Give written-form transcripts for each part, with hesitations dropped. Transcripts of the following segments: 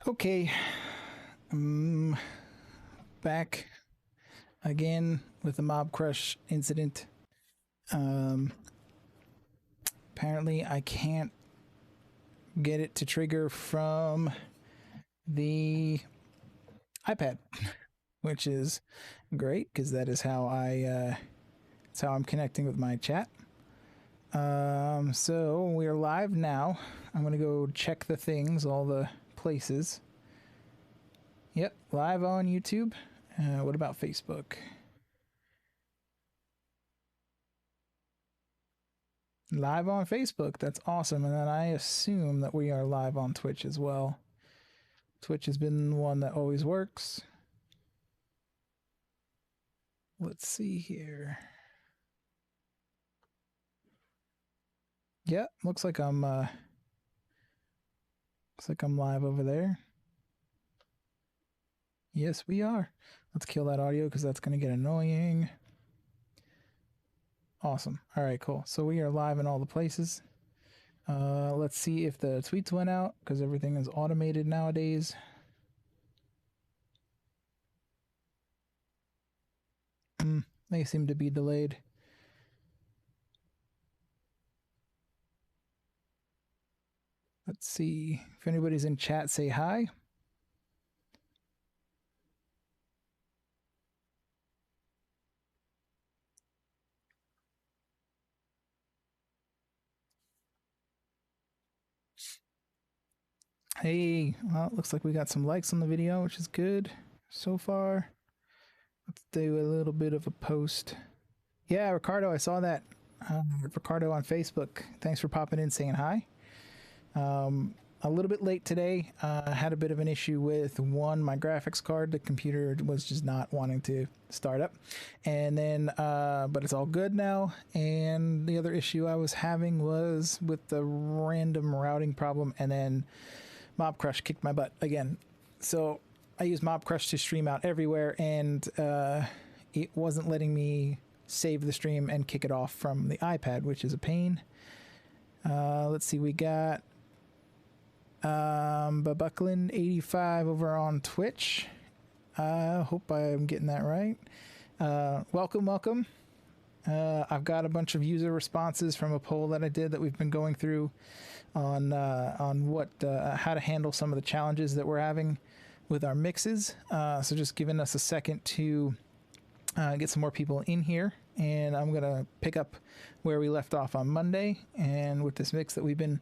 Okay, back again with the Mob Crush incident. Um, Apparently, I can't get it to trigger from the iPad, which is great because that is how it's how I'm connecting with my chat. So we're live now. I'm gonna go check the things, all the places. Yep, live on YouTube. What about Facebook? Live on Facebook. That's awesome. And then I assume that we are live on Twitch as well. Twitch has been the one that always works. Let's see here. Yeah, looks like I'm live over there. Yes, we are. Let's kill that audio because that's gonna get annoying. Awesome. All right, cool. So we are live in all the places. Let's see if the tweets went out because everything is automated nowadays. They seem to be delayed. Let's see if anybody's in chat. Say hi. Hey, well, it looks like we got some likes on the video, which is good so far. Let's do a little bit of a post. Yeah, Ricardo, I saw that. Ricardo on Facebook. Thanks for popping in saying hi. A little bit late today. I had a bit of an issue with my graphics card. The computer was just not wanting to start up. And then, but it's all good now. And the other issue I was having was with the random routing problem. And then Mob Crush kicked my butt again. So I use Mob Crush to stream out everywhere, and it wasn't letting me save the stream and kick it off from the iPad, which is a pain. Let's see, we got Babucklin85 over on Twitch. I hope I'm getting that right. Welcome. I've got a bunch of user responses from a poll that I did that we've been going through on what how to handle some of the challenges that we're having with our mixes. So just giving us a second to get some more people in here, and I'm gonna pick up where we left off on Monday, and with this mix that we've been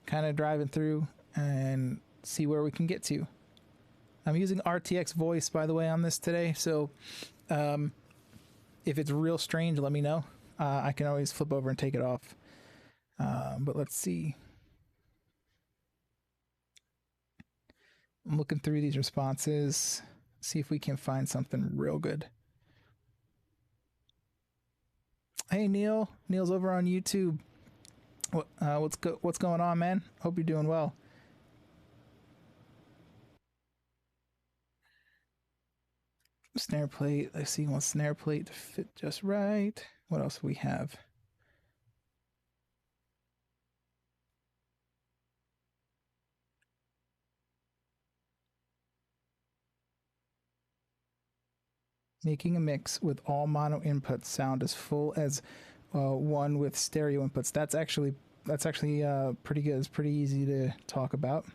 kind of driving through, and see where we can get to. I'm using RTX voice, by the way, on this today, so if it's real strange, let me know. I can always flip over and take it off. But let's see. I'm looking through these responses, see if we can find something real good. Hey Neil, Neil's over on YouTube. What's going on, man? Hope you're doing well. Snare plate. I see one snare plate to fit just right. What else do we have? Making a mix with all mono inputs sound as full as one with stereo inputs. That's actually pretty good. It's pretty easy to talk about.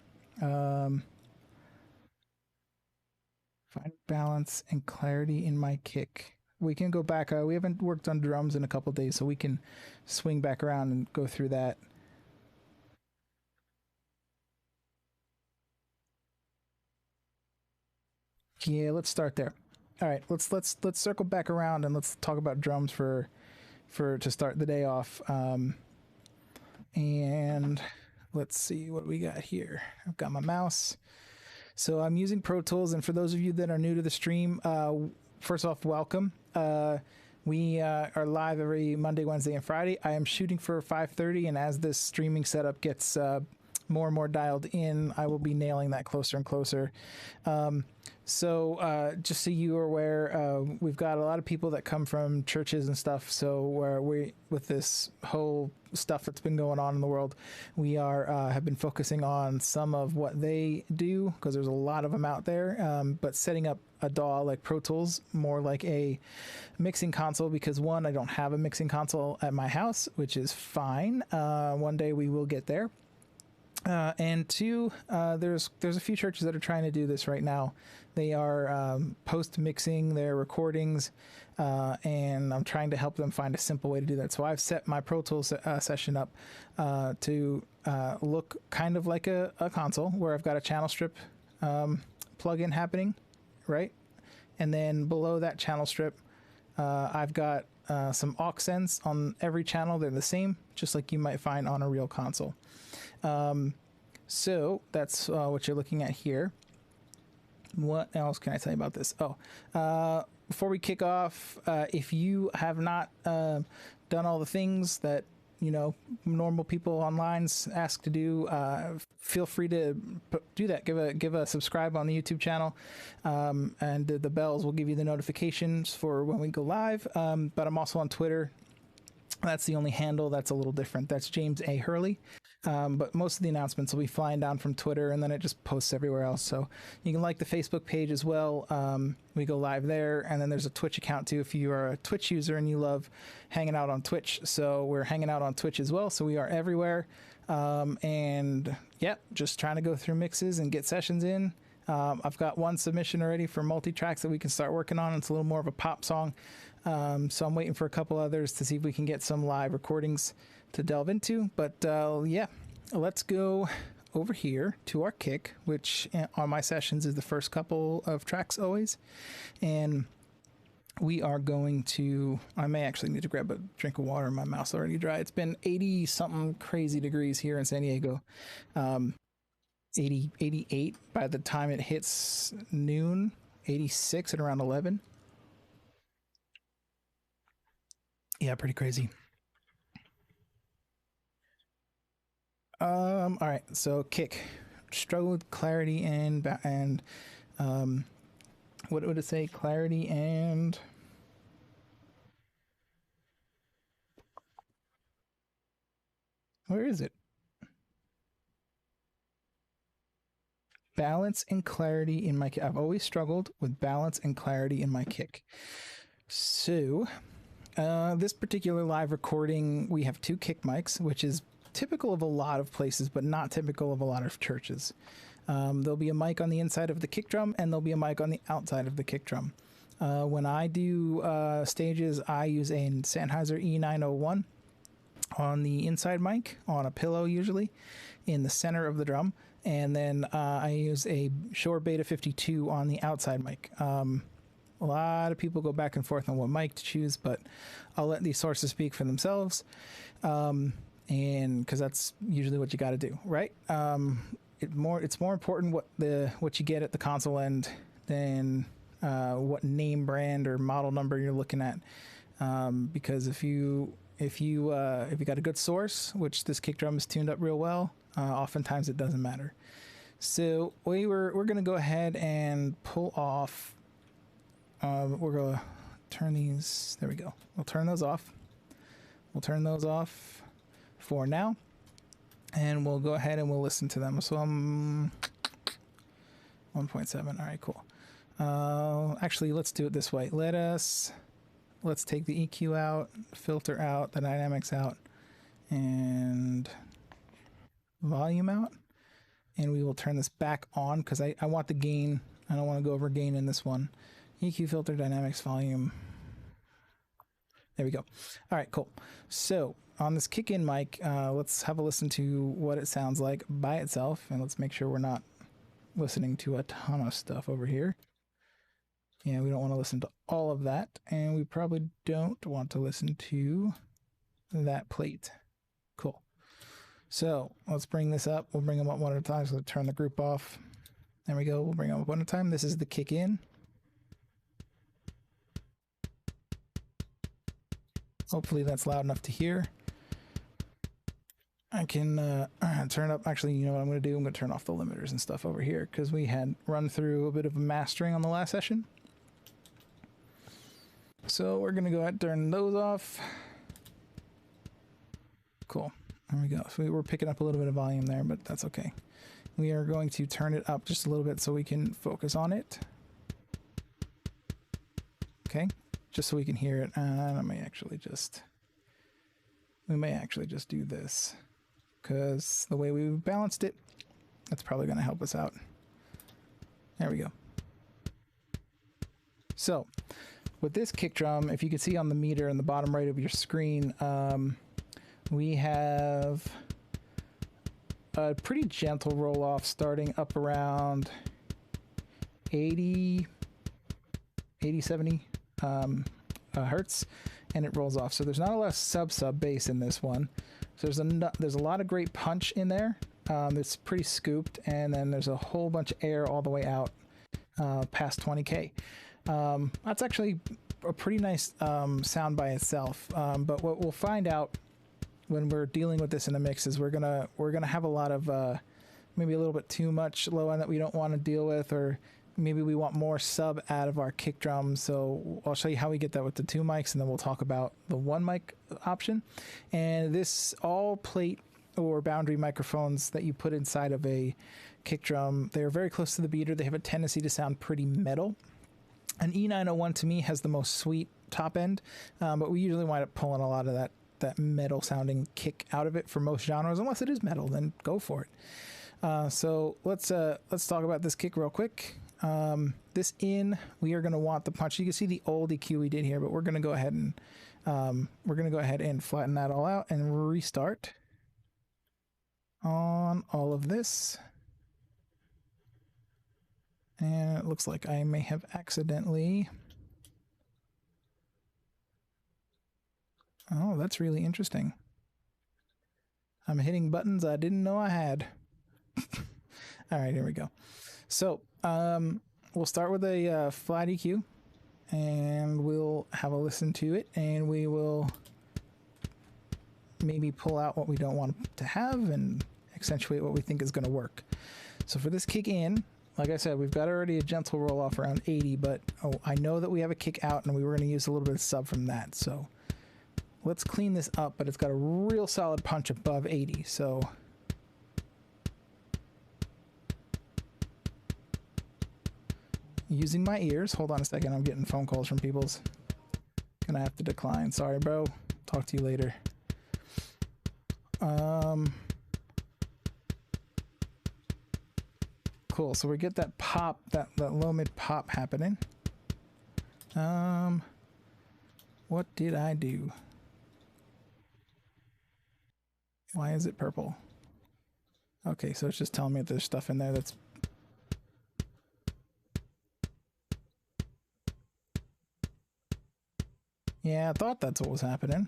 Find balance and clarity in my kick. We can go back. We haven't worked on drums in a couple days, so we can swing back around and go through that. Yeah, let's start there. All right, let's circle back around and let's talk about drums for to start the day off. And let's see what we got here. I've got my mouse. So I'm using Pro Tools, and for those of you that are new to the stream, first off, welcome. We are live every Monday, Wednesday, and Friday. I am shooting for 5:30, and as this streaming setup gets more and more dialed in, I will be nailing that closer and closer. So just so you are aware, we've got a lot of people that come from churches and stuff. So where we, with this whole stuff that's been going on in the world, we are have been focusing on some of what they do, because there's a lot of them out there. But setting up a DAW like Pro Tools, more like a mixing console, because one, I don't have a mixing console at my house, which is fine. One day we will get there. And two, there's a few churches that are trying to do this right now. They are post mixing their recordings, and I'm trying to help them find a simple way to do that. So I've set my Pro Tools session up to look kind of like a console, where I've got a channel strip plugin happening, right? And then below that channel strip, I've got some aux ends on every channel. They're the same, just like you might find on a real console. So that's what you're looking at here. What else can I tell you about this? Before we kick off, if you have not done all the things that, you know, normal people online ask to do, feel free to do that. Give a subscribe on the YouTube channel, and the bells will give you the notifications for when we go live. But I'm also on Twitter. That's the only handle that's a little different. That's James A. Hurley. But most of the announcements will be flying down from Twitter, and then it just posts everywhere else. So you can like the Facebook page as well. We go live there, and then there's a Twitch account too if you are a Twitch user and you love hanging out on Twitch. So we're hanging out on Twitch as well. So we are everywhere. And yeah, just trying to go through mixes and get sessions in. I've got one submission already for multi-tracks that we can start working on. It's a little more of a pop song. So I'm waiting for a couple others to see if we can get some live recordings to delve into. But yeah, let's go over here to our kick, which on my sessions is the first couple of tracks always. And we are going to, I may actually need to grab a drink of water. My mouth's already dry. It's been 80 something crazy degrees here in San Diego. 88 by the time it hits noon, 86 at around 11. Yeah, pretty crazy. All right, so kick. Struggle with clarity and what would it say? Clarity and where is it? Balance and clarity in my kick. I've always struggled with balance and clarity in my kick. So this particular live recording, we have two kick mics, which is typical of a lot of places, but not typical of a lot of churches. There'll be a mic on the inside of the kick drum, and there'll be a mic on the outside of the kick drum. When I do stages, I use a Sennheiser E901 on the inside mic, on a pillow usually, in the center of the drum. And then I use a Shure Beta 52 on the outside mic. A lot of people go back and forth on what mic to choose, but I'll let these sources speak for themselves. And because that's usually what you got to do, right? It's more important what you get at the console end than what name brand or model number you're looking at. Because if you got a good source, which this kick drum is tuned up real well, oftentimes it doesn't matter. So we're going to go ahead and pull off. We're going to turn these. There we go. We'll turn those off. We'll turn those off for now, and we'll go ahead and we'll listen to them. So I'm 1.7. All right, cool. Actually, let's do it this way. Let's take the EQ out, filter out, the dynamics out, and volume out. And we will turn this back on because I want the gain. I don't want to go over gain in this one. EQ, filter, dynamics, volume. There we go. All right, cool. So on this kick-in mic, let's have a listen to what it sounds like by itself. And let's make sure we're not listening to a ton of stuff over here. Yeah, we don't want to listen to all of that. And we probably don't want to listen to that plate. Cool. So let's bring this up. We'll bring them up one at a time. So turn the group off. There we go. We'll bring them up one at a time. This is the kick in. Hopefully that's loud enough to hear. I can turn up. Actually, you know what I'm going to do? I'm going to turn off the limiters and stuff over here because we had run through a bit of mastering on the last session. So we're going to go ahead and turn those off. Cool. There we go. So we were picking up a little bit of volume there, but that's okay. We are going to turn it up just a little bit so we can focus on it. Okay. Just so we can hear it. And we may actually just do this. Because the way we balanced it, that's probably going to help us out. There we go. So, with this kick drum, if you can see on the meter in the bottom right of your screen, we have a pretty gentle roll off starting up around 80, 70 hertz, and it rolls off. So there's not a lot of sub bass in this one. So there's a lot of great punch in there. It's pretty scooped, and then there's a whole bunch of air all the way out past 20K. That's actually a pretty nice sound by itself. But what we'll find out when we're dealing with this in the mix is we're gonna have a lot of maybe a little bit too much low end that we don't want to deal with, or maybe we want more sub out of our kick drum. So I'll show you how we get that with the 2 mics, and then we'll talk about the 1 mic option. And this all plate or boundary microphones that you put inside of a kick drum, they're very close to the beater. They have a tendency to sound pretty metal. An E901 to me has the most sweet top end, but we usually wind up pulling a lot of that metal sounding kick out of it for most genres. Unless it is metal, then go for it. So let's talk about this kick real quick. This in, we are going to want the punch. You can see the old EQ we did here, but we're going to go ahead and flatten that all out and restart on all of this. And it looks like I may have accidentally. Oh, that's really interesting. I'm hitting buttons I didn't know I had. All right, here we go. So we'll start with a flat EQ, and we'll have a listen to it, and we will maybe pull out what we don't want to have and accentuate what we think is going to work. So for this kick in, like I said, we've got already a gentle roll off around 80, but I know that we have a kick out, and we were going to use a little bit of sub from that. So let's clean this up, but it's got a real solid punch above 80. So using my ears, hold on a second, I'm getting phone calls from people's. Gonna have to decline. Sorry, bro. Talk to you later. Cool. So we get that pop, that low mid pop happening. What did I do? Why is it purple? Okay, so it's just telling me that there's stuff in there that's... Yeah, I thought that's what was happening.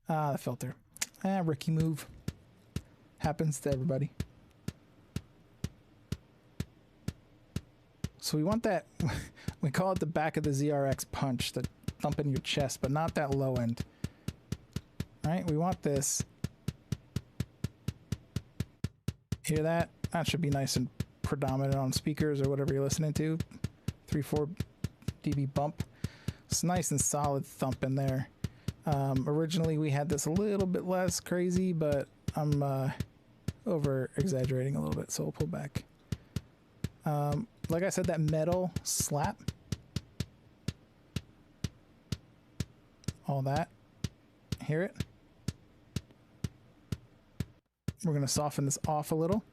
Ah, the filter. Rookie move. Happens to everybody. So we want that, we call it the back of the ZRX punch, the thump in your chest, but not that low end. All right, we want this. Hear that? That should be nice and predominant on speakers or whatever you're listening to. 3-4 dB bump. It's nice and solid thump in there. Originally we had this a little bit less crazy, but I'm over exaggerating a little bit, so we'll pull back. Like I said, that metal slap, all that, hear it? We're going to soften this off a little.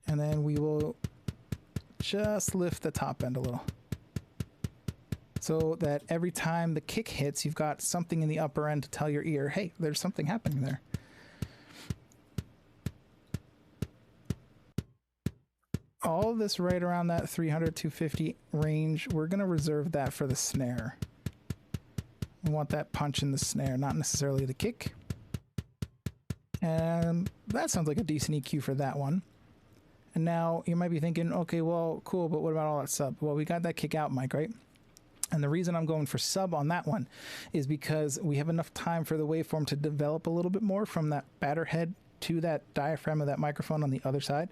And then we will just lift the top end a little. So that every time the kick hits, you've got something in the upper end to tell your ear, hey, there's something happening there. All of this right around that 300, 250 range, we're going to reserve that for the snare. We want that punch in the snare, not necessarily the kick. And that sounds like a decent EQ for that one. And now you might be thinking, okay, well, cool, but what about all that sub? Well, we got that kick out mic, right? And the reason I'm going for sub on that one is because we have enough time for the waveform to develop a little bit more from that batter head to that diaphragm of that microphone on the other side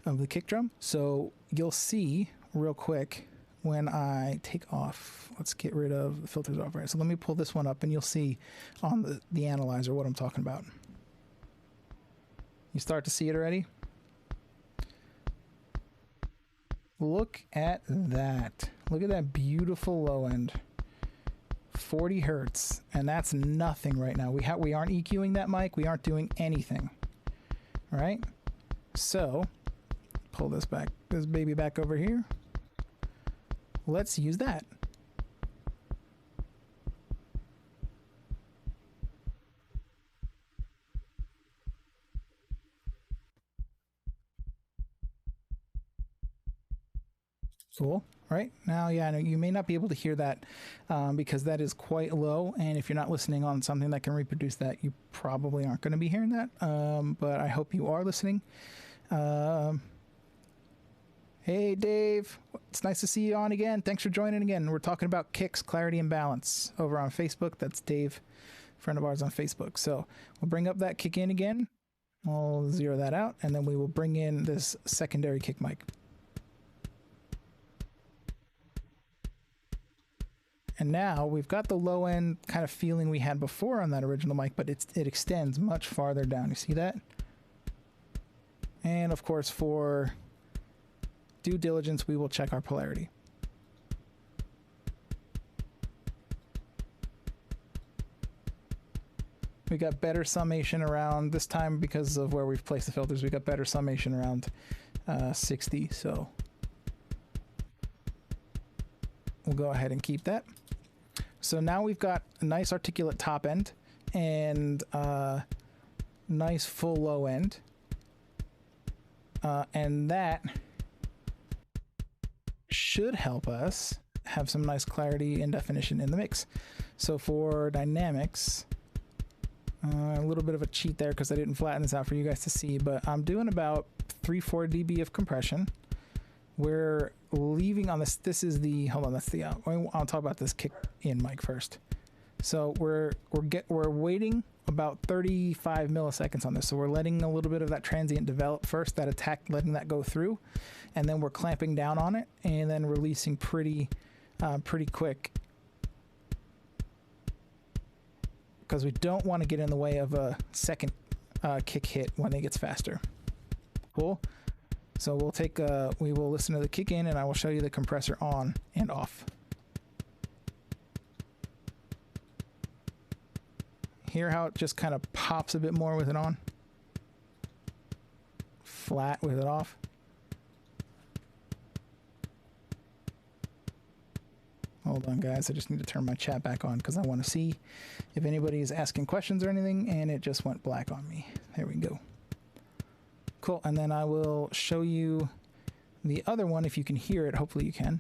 of the kick drum. So you'll see real quick when I take off, let's get rid of the filters off, right? So let me pull this one up and you'll see on the analyzer what I'm talking about. You start to see it already? Look at that. Look at that beautiful low end. 40 hertz. And that's nothing right now. We aren't EQing that mic. We aren't doing anything. All right? So, pull this baby back over here. Let's use that. Cool. Right now, yeah, I know you may not be able to hear that because that is quite low, and if you're not listening on something that can reproduce that, you probably aren't going to be hearing that. But I hope you are listening. Hey, Dave, it's nice to see you on again. Thanks for joining again. We're talking about kicks, clarity, and balance over on Facebook. That's Dave, friend of ours on Facebook. So we'll bring up that kick in again. We'll zero that out, and then we will bring in this secondary kick mic. And now we've got the low end kind of feeling we had before on that original mic, but it extends much farther down. You see that? And of course, for due diligence, we will check our polarity. We got better summation around this time because of where we've placed the filters. We got better summation around 60. So we'll go ahead and keep that. So now we've got a nice articulate top end and nice full low end. And that should help us have some nice clarity and definition in the mix. So for dynamics, a little bit of a cheat there because I didn't flatten this out for you guys to see, but I'm doing about 3-4 dB of compression. We're leaving on this. This is the, hold on, that's the, I'll talk about this kick in mic first. So we're waiting about 35 milliseconds on this. So we're letting a little bit of that transient develop first, that attack, letting that go through, and then we're clamping down on it and then releasing pretty quick, because we don't want to get in the way of a second kick hit when it gets faster. Cool. So we will listen to the kick in and I will show you the compressor on and off. Hear how it just kind of pops a bit more with it on? Flat with it off. Hold on, guys. I just need to turn my chat back on because I want to see if anybody is asking questions or anything, and it just went black on me. There we go. Cool, and then I will show you the other one if you can hear it. Hopefully you can.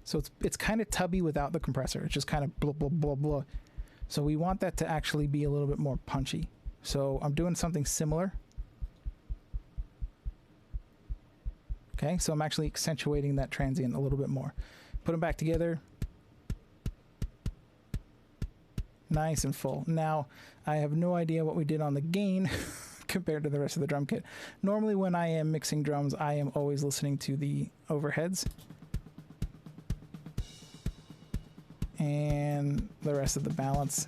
So it's kind of tubby without the compressor. It's just kind of blah, blah, blah, blah. So we want that to actually be a little bit more punchy. So I'm doing something similar. Okay, so I'm actually accentuating that transient a little bit more. Put them back together. Nice and full. Now, I have no idea what we did on the gain compared to the rest of the drum kit. Normally when I am mixing drums, I am always listening to the overheads and the rest of the balance.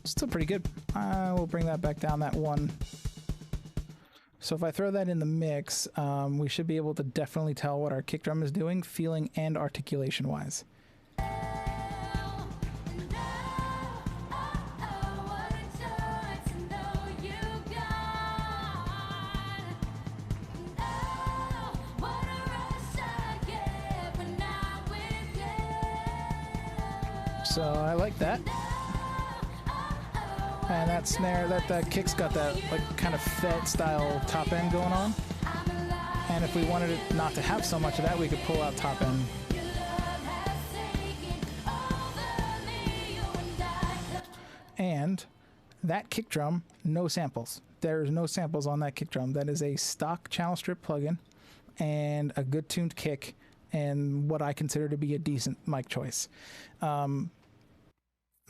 Still pretty good. I will bring that back down, that one. So if I throw that in the mix, we should be able to definitely tell what our kick drum is doing, feeling and articulation wise. So I like that. And that snare, that kick's got that like kind of Fed style top end going on. And if we wanted it not to have so much of that, we could pull out top end. And that kick drum, no samples. There's no samples on that kick drum. That is a stock channel strip plugin and a good tuned kick and what I consider to be a decent mic choice. The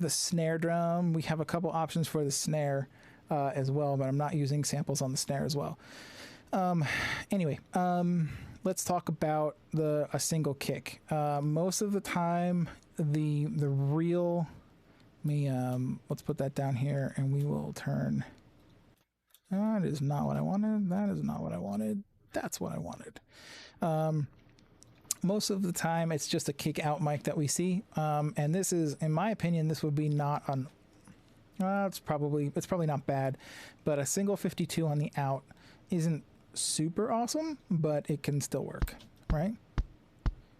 snare drum, we have a couple options for the snare as well, but I'm not using samples on the snare as well. Anyway, let's talk about a single kick. Most of the time, the real... let's put that down here and we will turn. That is not what I wanted. That is not what I wanted. That's what I wanted. Most of the time it's just a kick out mic that we see. And this is, in my opinion, this would be not on, it's probably not bad, but a single 52 on the out isn't super awesome, but it can still work, right?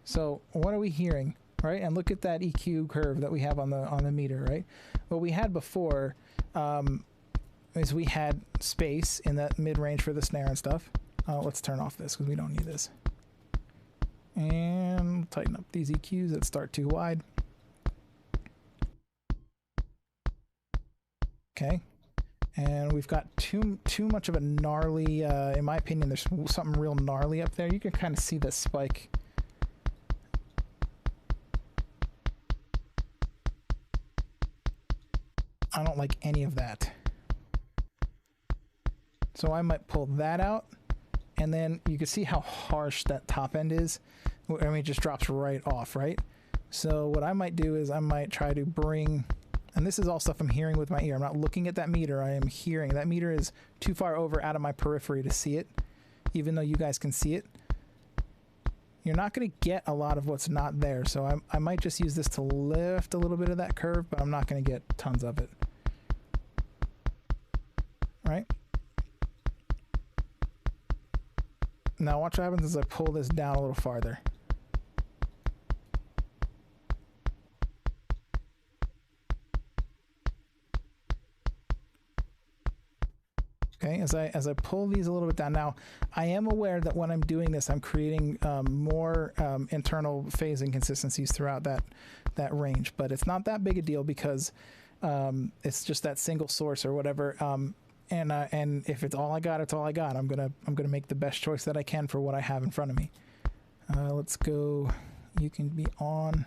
So what are we hearing? Right, and look at that EQ curve that we have on the meter, right? What we had before is we had space in that mid-range for the snare and stuff. Let's turn off this because we don't need this. And tighten up these EQs that start too wide. Okay, and we've got too much of a gnarly, in my opinion, there's something real gnarly up there. You can kind of see the spike. I don't like any of that. So I might pull that out, and then you can see how harsh that top end is. I mean, it just drops right off, right? So what I might do is I might try to bring, and this is all stuff I'm hearing with my ear. I'm not looking at that meter. I am hearing. That meter is too far over out of my periphery to see it, even though you guys can see it. You're not going to get a lot of what's not there. So I might just use this to lift a little bit of that curve, but I'm not going to get tons of it. Right? Now watch what happens as I pull this down a little farther. Okay, as I pull these a little bit down. Now, I am aware that when I'm doing this, I'm creating more internal phase inconsistencies throughout that range, but it's not that big a deal because it's just that single source or whatever. And if it's all I got, it's all I got. I'm gonna make the best choice that I can for what I have in front of me. Let's go. You can be on.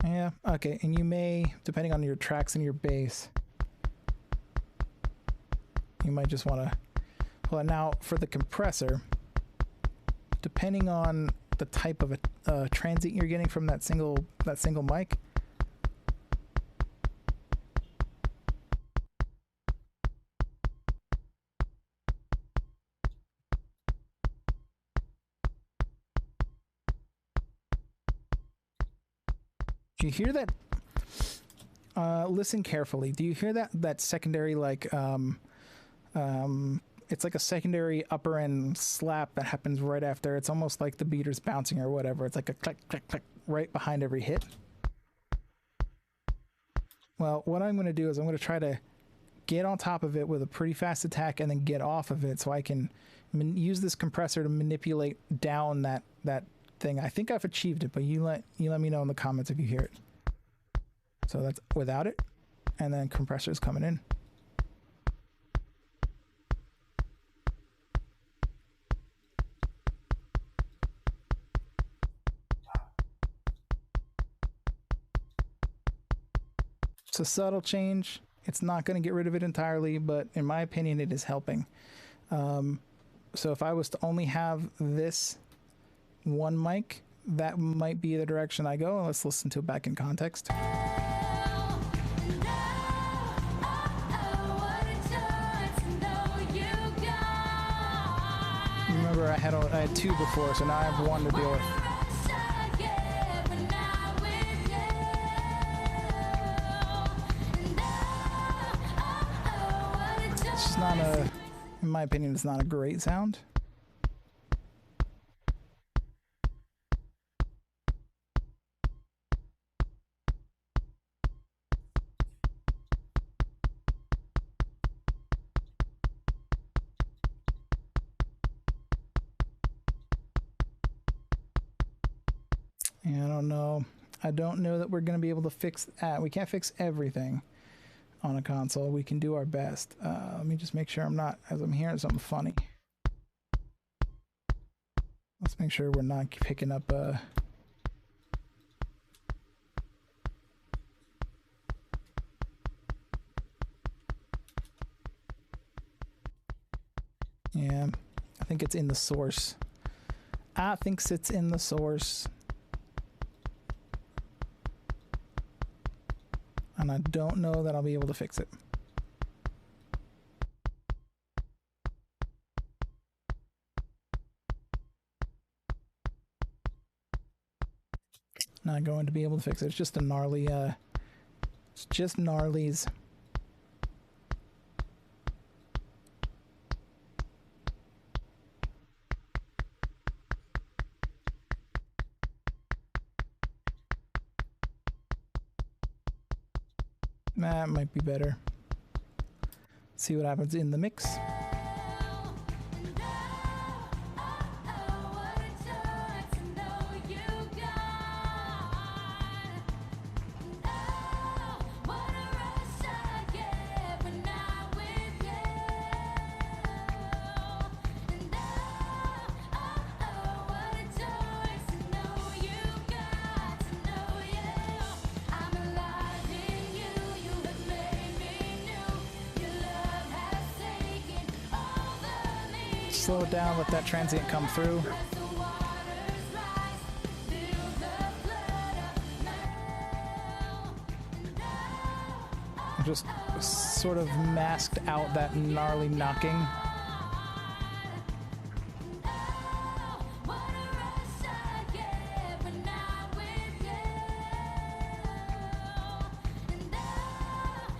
Yeah, okay. And you may, depending on your tracks and your bass, you might just want to pull it. Now for the compressor, depending on the type of a transient you're getting from that single mic, do you hear that? Listen carefully. Do you hear that secondary, like it's like a secondary upper end slap that happens right after? It's almost like the beater's bouncing or whatever. It's like a click, click, click right behind every hit. Well, what I'm going to do is I'm going to try to get on top of it with a pretty fast attack and then get off of it so I can use this compressor to manipulate down that thing. I think I've achieved it, but you let me know in the comments if you hear it. So that's without it, and then compressor's coming in. It's a subtle change. It's not going to get rid of it entirely, but in my opinion, it is helping. So if I was to only have this one mic, that might be the direction I go. Let's listen to it back in context. Remember, I had two before, so now I have one to deal with. It's just not in my opinion, it's not a great sound. I don't know. I don't know that we're going to be able to fix that. We can't fix everything on a console. We can do our best. Let me just make sure I'm not, as I'm hearing something funny. Let's make sure we're not picking up yeah, I think it's in the source. I think it's in the source. And I don't know that I'll be able to fix it. Not going to be able to fix it. It's just a gnarly, it's just gnarlies. That might be better. See what happens in the mix. Slow it down, let that transient come through. Just sort of masked out that gnarly knocking.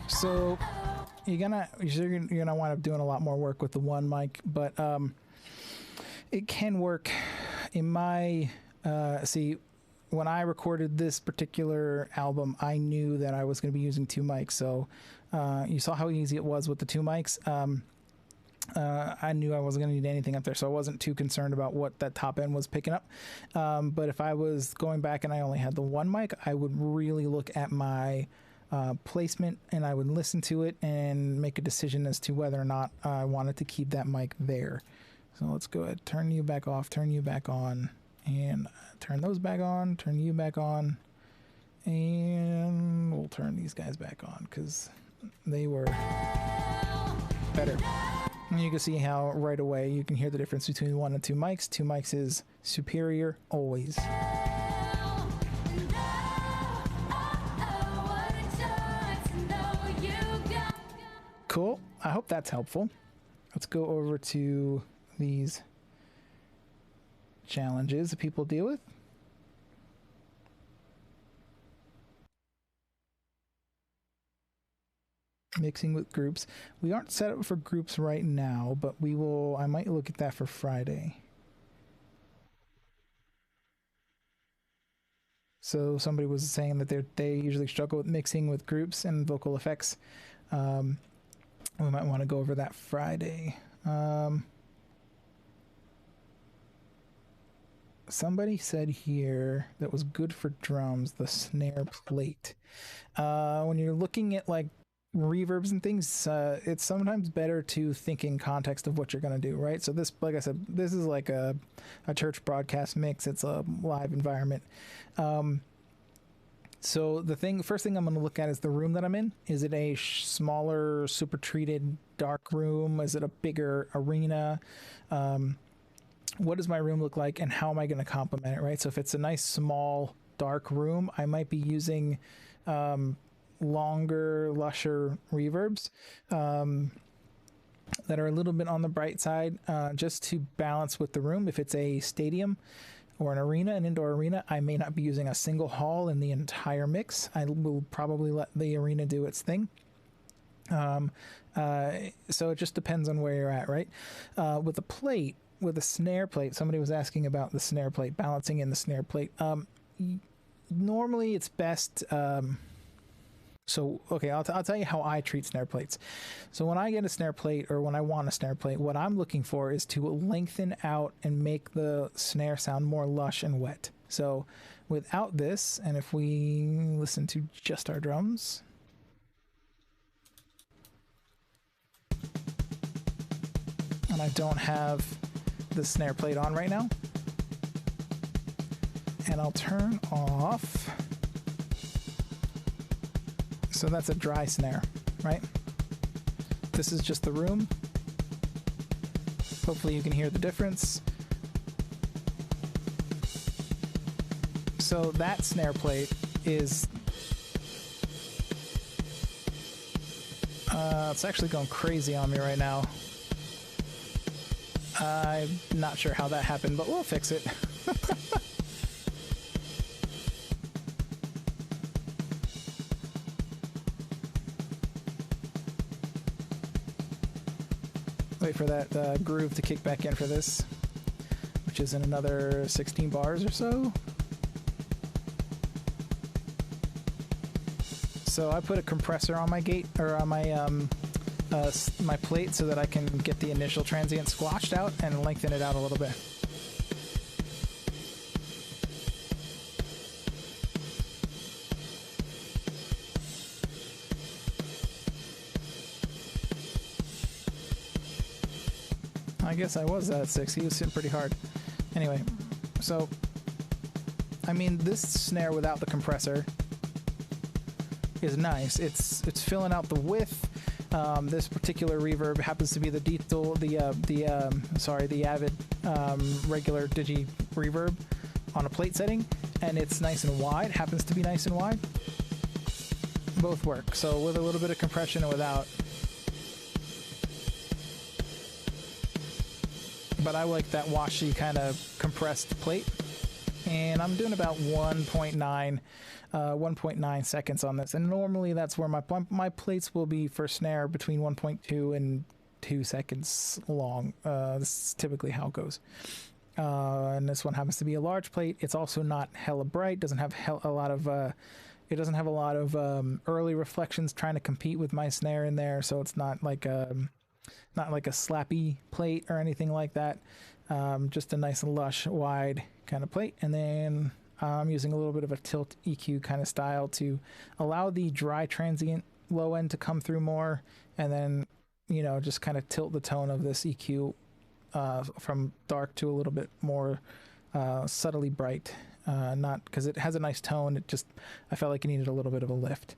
So you're gonna wind up doing a lot more work with the one mic, but it can work. In my see, when I recorded this particular album, I knew that I was going to be using two mics. So you saw how easy it was with the two mics. I knew I wasn't going to need anything up there, so I wasn't too concerned about what that top end was picking up. But if I was going back and I only had the one mic, I would really look at my placement, and I would listen to it and make a decision as to whether or not I wanted to keep that mic there. So let's go ahead, turn you back off, turn you back on, and turn those back on, turn you back on, and we'll turn these guys back on because they were better. And you can see how right away you can hear the difference between one and two mics. Two mics is superior always. Cool. I hope that's helpful. Let's go over to these challenges that people deal with. Mixing with groups. We aren't set up for groups right now, but we will. I might look at that for Friday. So somebody was saying that they usually struggle with mixing with groups and vocal effects. We might want to go over that Friday. Somebody said here that was good for drums, the snare plate. When you're looking at like reverbs and things, it's sometimes better to think in context of what you're going to do, right? So this, like I said, this is like a church broadcast mix. It's a live environment. So first thing I'm going to look at is the room that I'm in. Is it a smaller, super treated, dark room? Is it a bigger arena? What does my room look like, and how am I going to complement it, right? So if it's a nice, small, dark room, I might be using longer, lusher reverbs that are a little bit on the bright side, just to balance with the room. If it's a stadium or an arena, an indoor arena, I may not be using a single hall in the entire mix. I will probably let the arena do its thing. So it just depends on where you're at, right? With a plate, with a snare plate, somebody was asking about the snare plate, balancing in the snare plate. Normally it's best... okay, I'll tell you how I treat snare plates. So when I get a snare plate, or when I want a snare plate, what I'm looking for is to lengthen out and make the snare sound more lush and wet. So without this, and if we listen to just our drums, and I don't have the snare plate on right now, and I'll turn off. So that's a dry snare, right? This is just the room. Hopefully you can hear the difference. So that snare plate is it's actually going crazy on me right now. I'm not sure how that happened, but we'll fix it. Wait for that groove to kick back in for this, which is in another 16 bars or so. So I put a compressor on my gate, or on my my plate, so that I can get the initial transient squashed out and lengthen it out a little bit. I guess I was at 6. He was hitting pretty hard. Anyway, so I mean, this snare without the compressor is nice. It's filling out the width. This particular reverb happens to be the Dietel, the Avid regular Digi reverb on a plate setting, and it's nice and wide. Happens to be nice and wide. Both work. So with a little bit of compression and without. But I like that washy kind of compressed plate, and I'm doing about 1.9 seconds on this, and normally that's where my plates will be for snare between 1.2 and 2 seconds long. This is typically how it goes. And this one happens to be a large plate. It's also not hella bright. Doesn't have a lot of early reflections trying to compete with my snare in there, so it's not like a slappy plate or anything like that. Just a nice lush wide kind of plate. And then I'm using a little bit of a tilt EQ kind of style to allow the dry transient low end to come through more, and then, you know, just kind of tilt the tone of this EQ from dark to a little bit more subtly bright. Not because it has a nice tone, it just, I felt like it needed a little bit of a lift.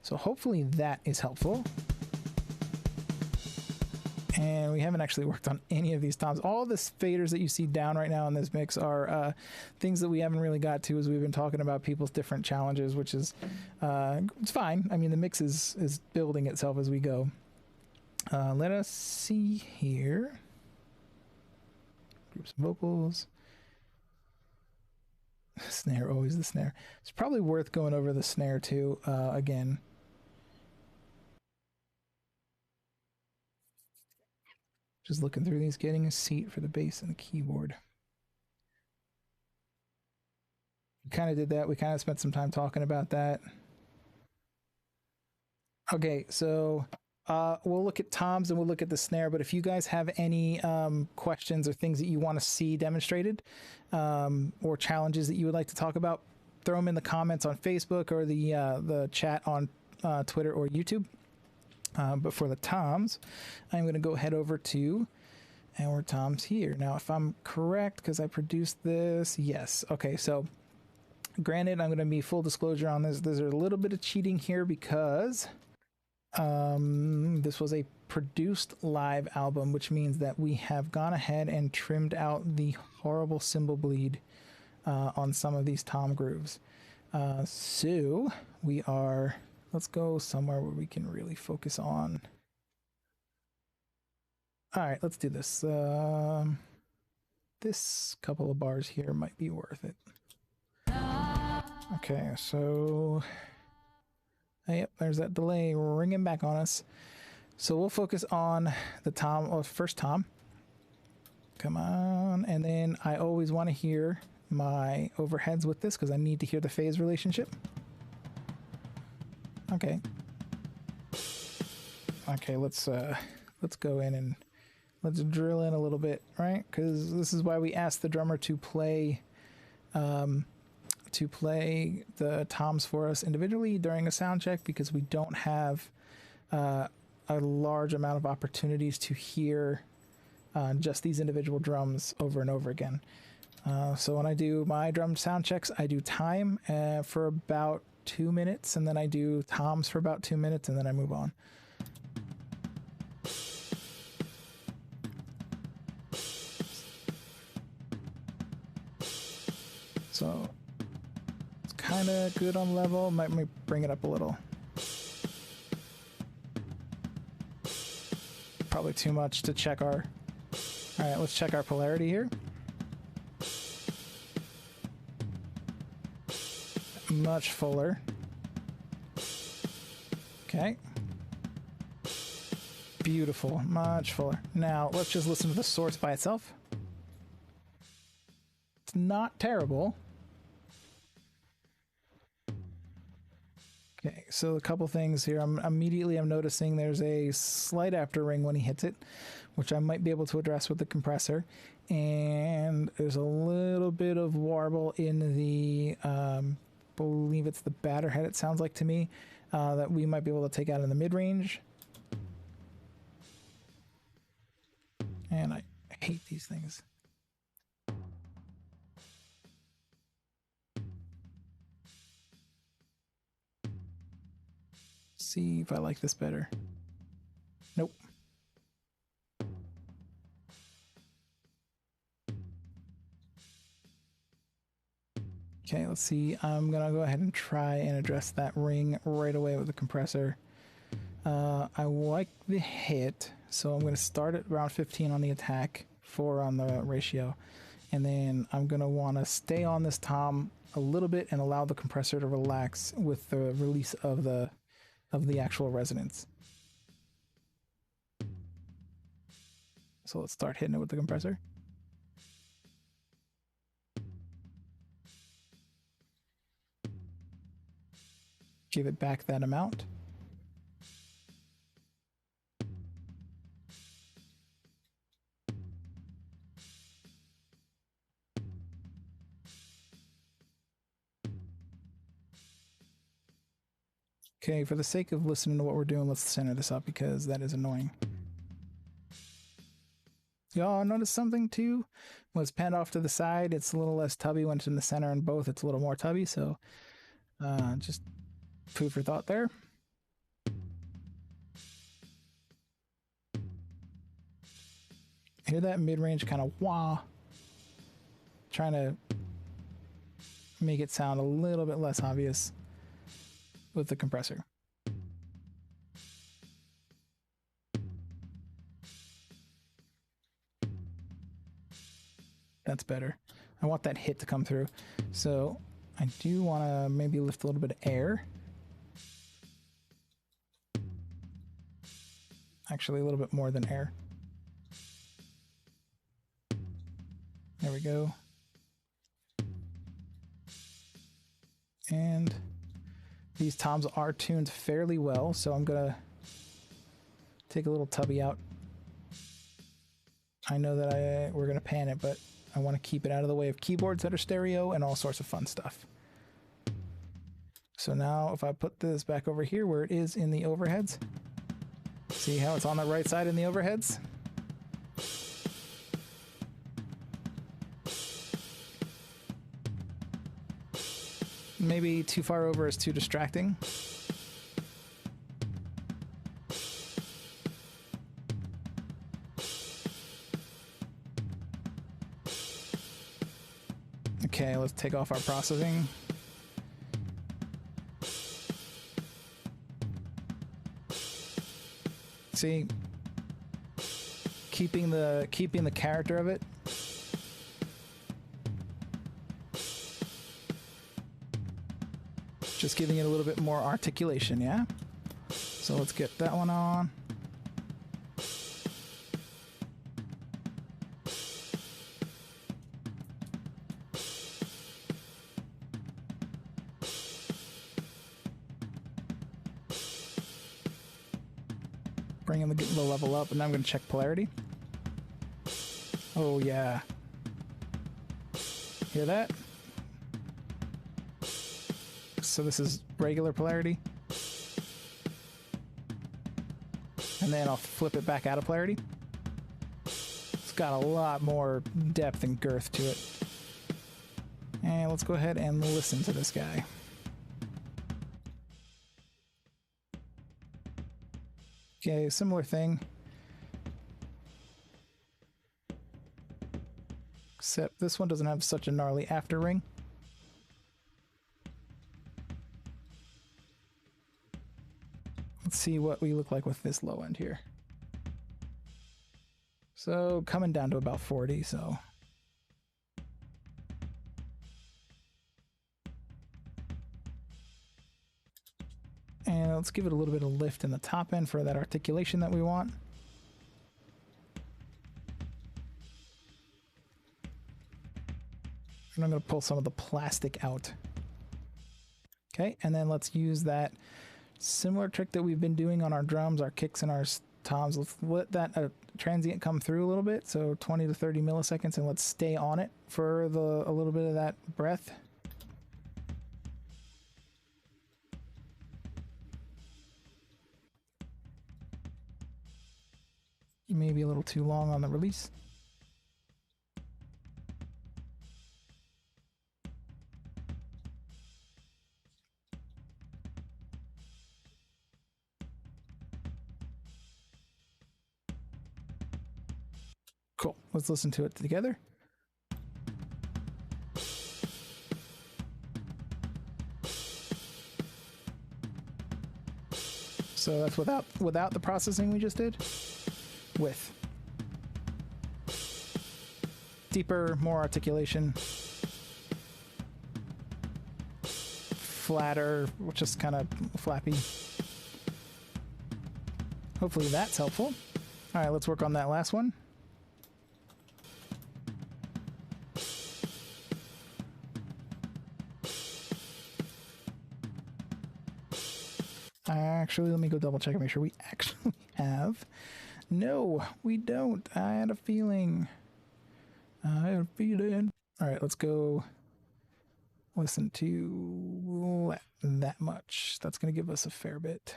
So hopefully that is helpful. And we haven't actually worked on any of these toms. All the faders that you see down right now in this mix are things that we haven't really got to, as we've been talking about people's different challenges, which is it's fine. I mean, the mix is building itself as we go. Let us see here. Groups of vocals. Snare, always the snare. It's probably worth going over the snare too again. Just looking through these, getting a seat for the bass and the keyboard. We kind of did that. We kind of spent some time talking about that. Okay, so we'll look at toms and we'll look at the snare, but if you guys have any questions or things that you want to see demonstrated, or challenges that you would like to talk about, throw them in the comments on Facebook or the chat on Twitter or YouTube. But for the toms, I'm going to go head over to our toms here. Now, if I'm correct, because I produced this, yes. Okay, so granted, I'm going to be full disclosure on this. There's a little bit of cheating here because this was a produced live album, which means that we have gone ahead and trimmed out the horrible cymbal bleed on some of these tom grooves. So we are... Let's go somewhere where we can really focus on. All right, let's do this. This couple of bars here might be worth it. Okay, so yep, there's that delay ringing back on us. So we'll focus on the tom, or first tom. Come on, and then I always want to hear my overheads with this because I need to hear the phase relationship. Okay. Okay, let's go in and let's drill in a little bit, right? Because this is why we asked the drummer to play to play the toms for us individually during a sound check because we don't have a large amount of opportunities to hear just these individual drums over and over again. So when I do my drum sound checks, I do time for about 2 minutes, and then I do toms for about 2 minutes, and then I move on. So it's kind of good on level. Might bring it up a little. Probably too much to check our... All right, let's check our polarity here. Much fuller. Okay. Beautiful. Much fuller. Now, let's just listen to the source by itself. It's not terrible. Okay, so a couple things here. I'm noticing there's a slight after ring when he hits it, which I might be able to address with the compressor. And there's a little bit of warble in the, believe it's the batter head, it sounds like to me, that we might be able to take out in the mid-range. And I hate these things. See if I like this better. Nope. Okay, let's see. I'm gonna go ahead and try and address that ring right away with the compressor. I like the hit, so I'm gonna start at around 15 on the attack, 4 on the ratio, and then I'm gonna want to stay on this tom a little bit and allow the compressor to relax with the release of the actual resonance. So let's start hitting it with the compressor. Give it back that amount. Okay, for the sake of listening to what we're doing, let's center this up because that is annoying. Y'all notice something too? When it's panned off to the side, it's a little less tubby. When it's in the center and both, it's a little more tubby. So just food for thought there. Hear that mid-range kind of wah? Trying to make it sound a little bit less obvious with the compressor. That's better. I want that hit to come through. So I do want to maybe lift a little bit of air. Actually, a little bit more than air. There we go. And these toms are tuned fairly well, so I'm gonna take a little tubby out. I know that we're gonna pan it, but I want to keep it out of the way of keyboards that are stereo and all sorts of fun stuff. So now if I put this back over here where it is in the overheads, see how it's on the right side in the overheads? Maybe too far over is too distracting. Okay, let's take off our processing. See, keeping the character of it. Just giving it a little bit more articulation, yeah? So let's get that one on. Bringing the level up, and now I'm going to check polarity. Oh yeah. Hear that? So this is regular polarity. And then I'll flip it back out of polarity. It's got a lot more depth and girth to it. And let's go ahead and listen to this guy. Okay, similar thing. Except this one doesn't have such a gnarly after ring. Let's see what we look like with this low end here. So coming down to about 40, so. And let's give it a little bit of lift in the top end for that articulation that we want. And I'm going to pull some of the plastic out. Okay, and then let's use that similar trick that we've been doing on our drums, our kicks, and our toms. Let's let that transient come through a little bit, so 20 to 30 milliseconds, and let's stay on it for a little bit of that breath. Maybe a little too long on the release. Cool. Let's listen to it together. So that's without the processing we just did. With deeper, more articulation, flatter, just kind of flappy. Hopefully that's helpful. All right, let's work on that last one. Actually, let me go double check and make sure we actually have. No, we don't. I had a feeling. All right, let's go listen to that much. That's going to give us a fair bit.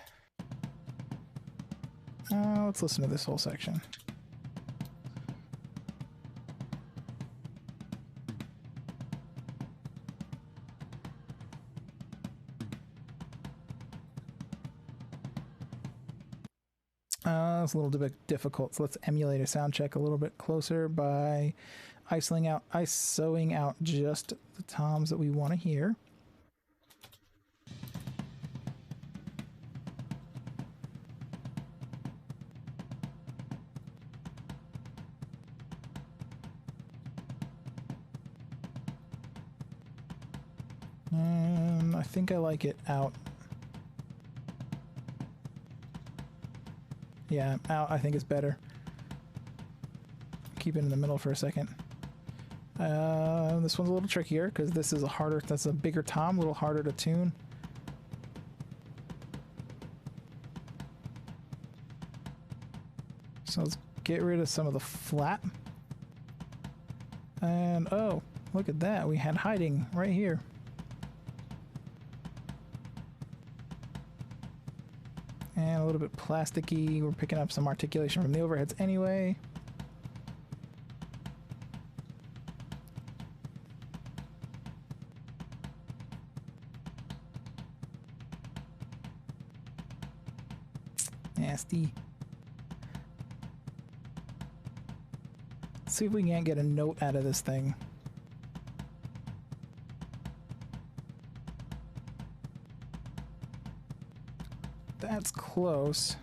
Let's listen to this whole section. It's a little bit difficult, so let's emulate a sound check a little bit closer by isoing out just the toms that we want to hear. I think I like it out. Yeah, out I think is better. Keep it in the middle for a second. This one's a little trickier because this is that's a bigger tom, a little harder to tune. So let's get rid of some of the flap. And oh, look at that. We had hiding right here. And a little bit plasticky. We're picking up some articulation from the overheads anyway. Nasty. Let's see if we can't get a note out of this thing. That's close.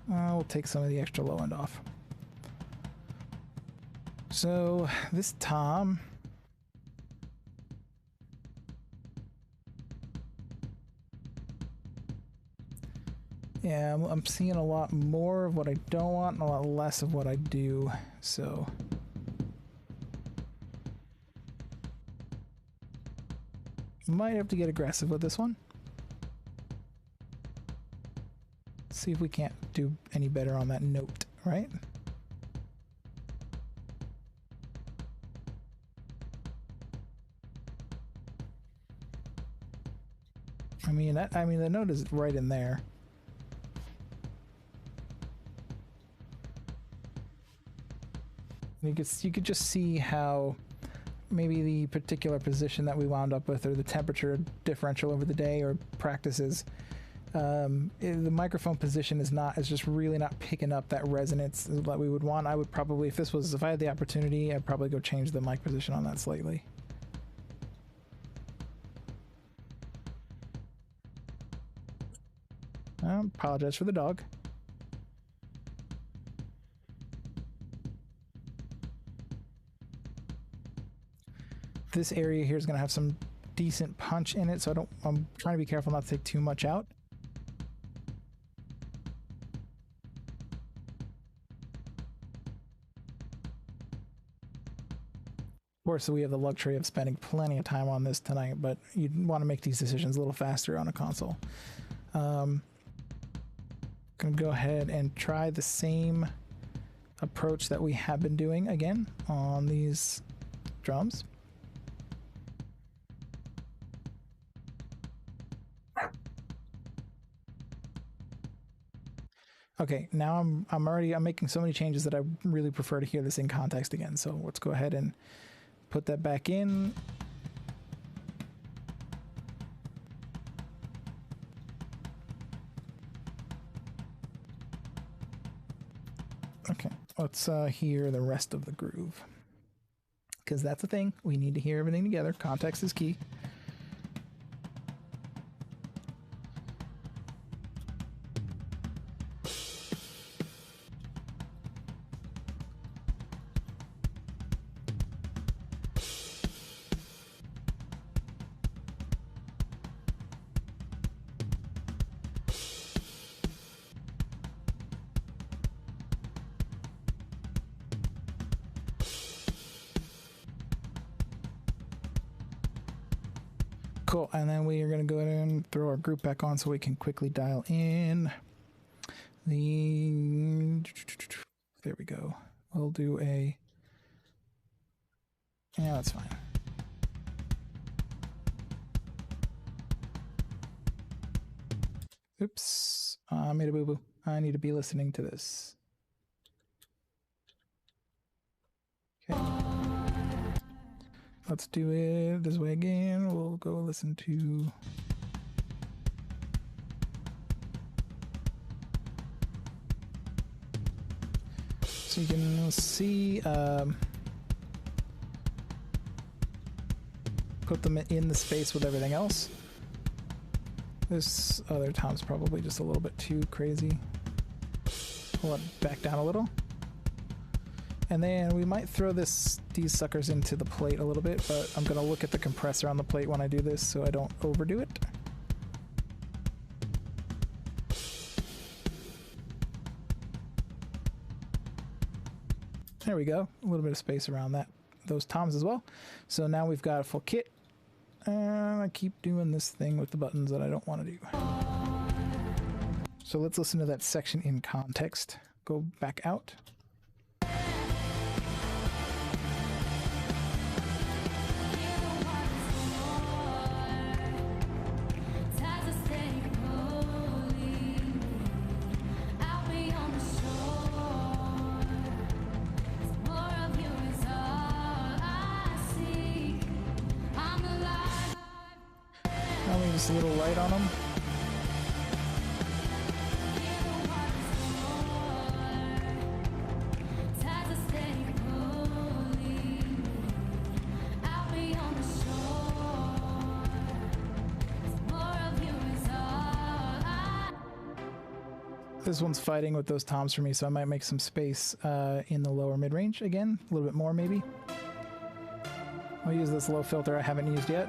We'll take some of the extra low end off. So this tom, yeah, I'm seeing a lot more of what I don't want and a lot less of what I do, so might have to get aggressive with this one. See if we can't do any better on that note, right? I mean, the note is right in there. You could just see how maybe the particular position that we wound up with, or the temperature differential over the day, or practices. The microphone position is just really not picking up that resonance that we would want. I would probably, if I had the opportunity, I'd probably go change the mic position on that slightly. I apologize for the dog. This area here is going to have some decent punch in it, so I'm trying to be careful not to take too much out. Of course, we have the luxury of spending plenty of time on this tonight, but you'd want to make these decisions a little faster on a console. Gonna go ahead and try the same approach that we have been doing again on these drums. Okay, now I'm making so many changes that I really prefer to hear this in context again. So let's go ahead and put that back in. Okay, let's hear the rest of the groove, because that's the thing. We need to hear everything together. Context is key. Cool, and then we are going to go ahead and throw our group back on so we can quickly dial in the... There we go. We'll do a... Yeah, that's fine. Oops, I made a boo-boo. I need to be listening to this. Okay. Let's do it this way again. We'll go listen to... So you can see, put them in the space with everything else. This other tom's probably just a little bit too crazy. Pull it back down a little. And then we might throw these suckers into the plate a little bit, but I'm going to look at the compressor on the plate when I do this so I don't overdo it. There we go. A little bit of space around those toms as well. So now we've got a full kit. And I keep doing this thing with the buttons that I don't want to do. So let's listen to that section in context. Go back out. Just a little light on them. This one's fighting with those toms for me, so I might make some space in the lower mid-range again, a little bit more maybe. I'll use this low filter I haven't used yet.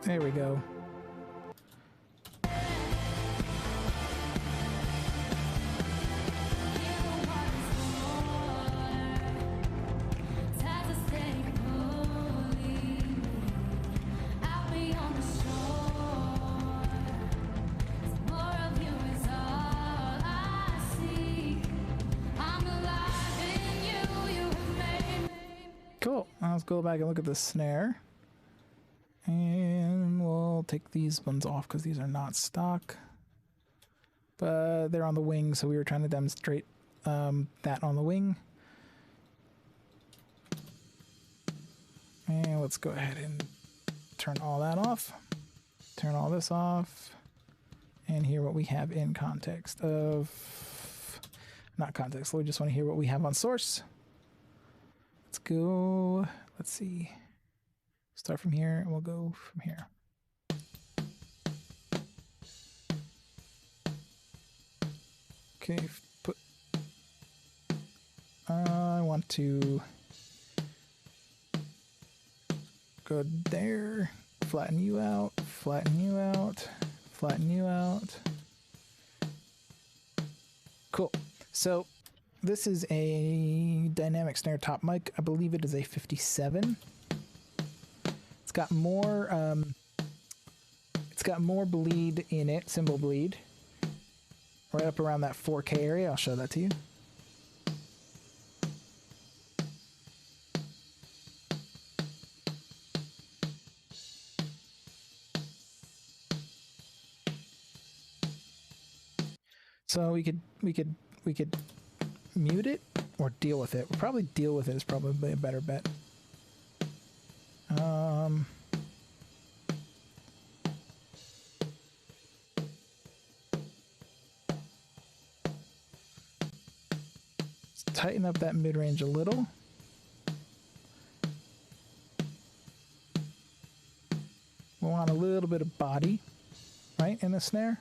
There we go. All I see, I'm alive in you. let's go back and look at the snare. And we'll take these ones off because these are not stock. But they're on the wing, so we were trying to demonstrate that on the wing. And let's go ahead and turn all that off. Turn all this off. And hear what we have in context of... Not context, we just want to hear what we have on source. Let's go... Let's see. Start from here, and we'll go from here. Okay, put... I want to... Go there, flatten you out, flatten you out, flatten you out. Cool. So this is a dynamic snare top mic. I believe it is a 57. It's got more bleed in it, cymbal bleed. Right up around that 4K area. I'll show that to you. So we could mute it or deal with it. We'll probably deal with it is probably a better bet. Let's tighten up that mid-range a little. We want a little bit of body, right, in the snare.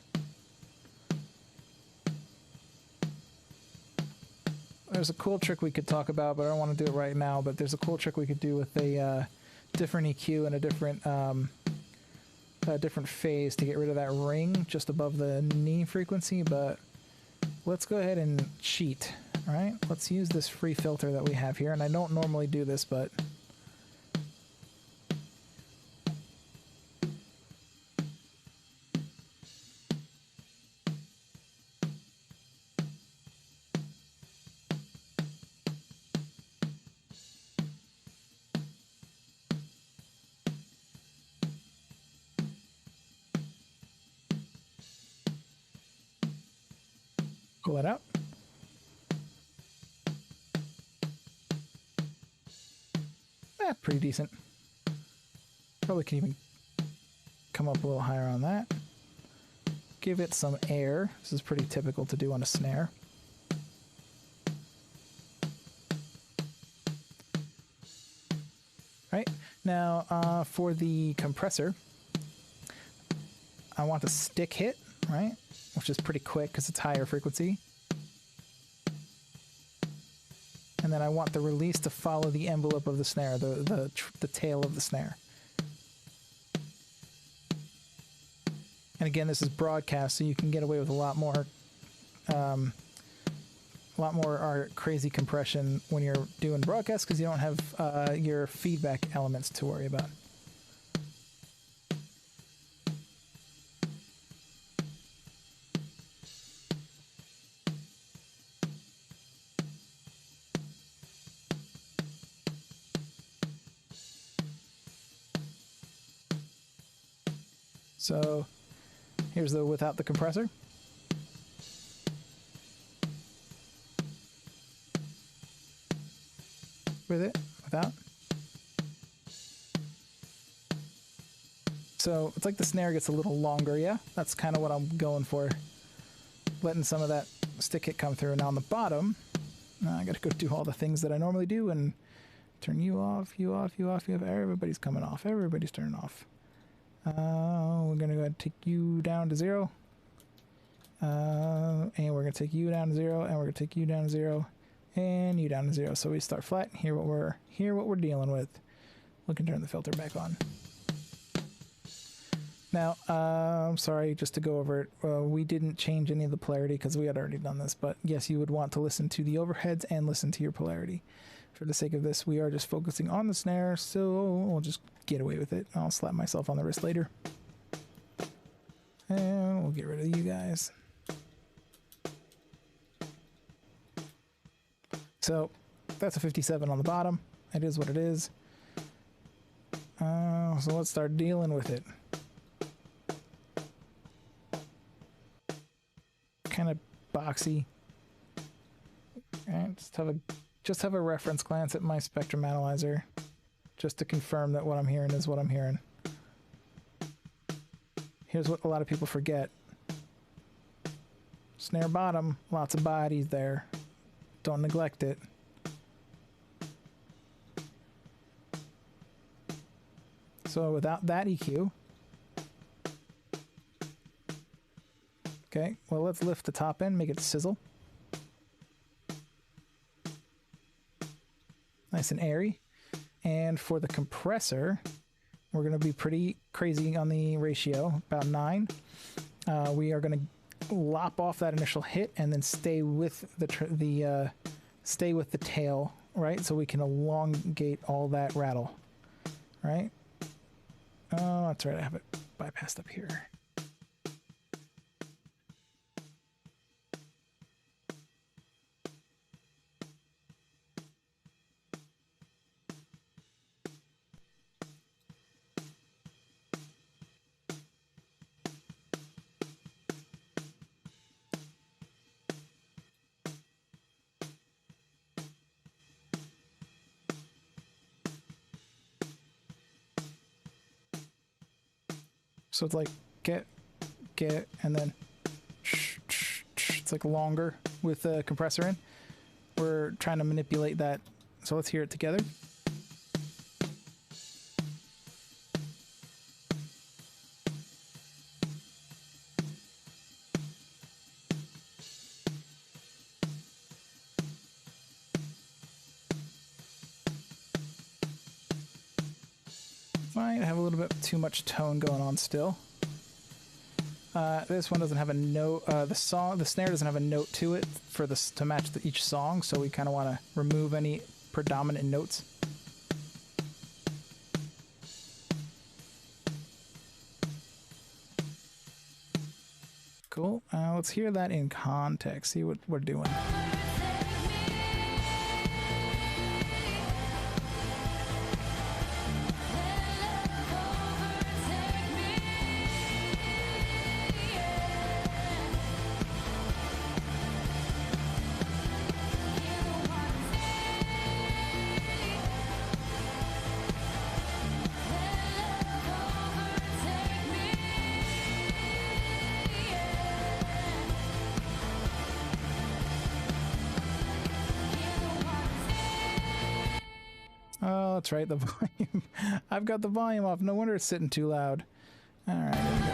There's a cool trick we could talk about, but I don't want to do it right now. But there's a cool trick we could do with a different EQ and a different phase to get rid of that ring just above the knee frequency. But let's go ahead and cheat. All right, let's use this free filter that we have here. And I don't normally do this, but pull it out. Pretty decent. Probably can even come up a little higher on that. Give it some air. This is pretty typical to do on a snare. Right, now for the compressor, I want a stick hit, right? Which is pretty quick because it's higher frequency. And then I want the release to follow the envelope of the snare, the tail of the snare. And again, this is broadcast, so you can get away with a lot more crazy compression when you're doing broadcast because you don't have your feedback elements to worry about. So here's the without the compressor. With it, without. So it's like the snare gets a little longer, yeah? That's kind of what I'm going for. Letting some of that stick hit come through. Now on the bottom, I gotta go do all the things that I normally do and turn you off, you off, you off, you off. Everybody's coming off. Everybody's turning off. We're gonna go ahead and take you down to 0. And we're gonna take you down to 0, and we're gonna take you down to 0, and you down to 0. So we start flat. Hear what we're dealing with. We can turn the filter back on. Now, I'm sorry, just to go over it, we didn't change any of the polarity because we had already done this. But yes, you would want to listen to the overheads and listen to your polarity. For the sake of this, we are just focusing on the snare, so we'll just get away with it. I'll slap myself on the wrist later. And we'll get rid of you guys. So that's a 57 on the bottom. It is what it is. So let's start dealing with it. Kind of boxy. Alright, just have a reference glance at my spectrum analyzer, just to confirm that what I'm hearing is what I'm hearing. Here's what a lot of people forget. Snare bottom, lots of bodies there. Don't neglect it. So without that EQ, okay, well, let's lift the top end, make it sizzle. Nice and airy. And for the compressor, we're going to be pretty crazy on the ratio, about 9. We are going to lop off that initial hit and then stay with the tail, right? So we can elongate all that rattle, right? Oh, that's right. I have it bypassed up here. So it's like get, and then it's like longer with the compressor in. We're trying to manipulate that. So let's hear it together. Might have a little bit too much tone going on still. This one doesn't have a note. The snare doesn't have a note to it for this to match each song, so we kind of want to remove any predominant notes. Cool. Let's hear that in context. See what we're doing. Oh, that's right, the volume. I've got the volume off. No wonder it's sitting too loud. All right, there we go.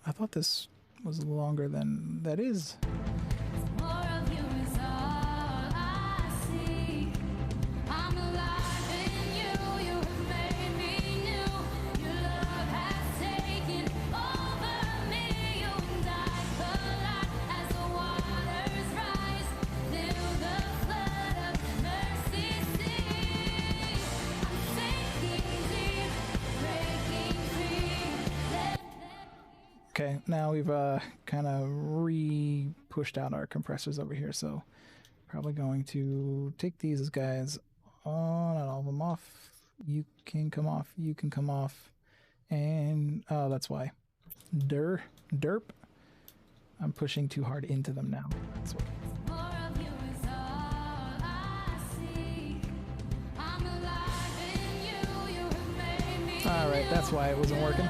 I thought this was longer than that is. Okay, now we've kind of re-pushed out our compressors over here, so probably going to take these guys on, not all of them off. You can come off, you can come off, and oh, that's why. Derp. I'm pushing too hard into them now. That's what. All right, that's why it wasn't working.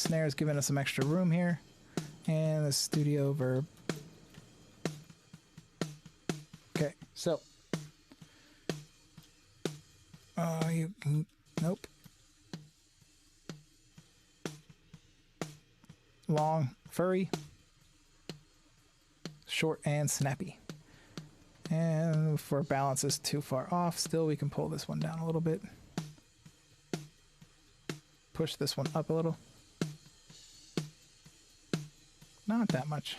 snare's giving us some extra room here. And the studio verb. Okay, so. You can, nope. Long, furry. Short and snappy. And for balance is too far off, still we can pull this one down a little bit. Push this one up a little. Not that much.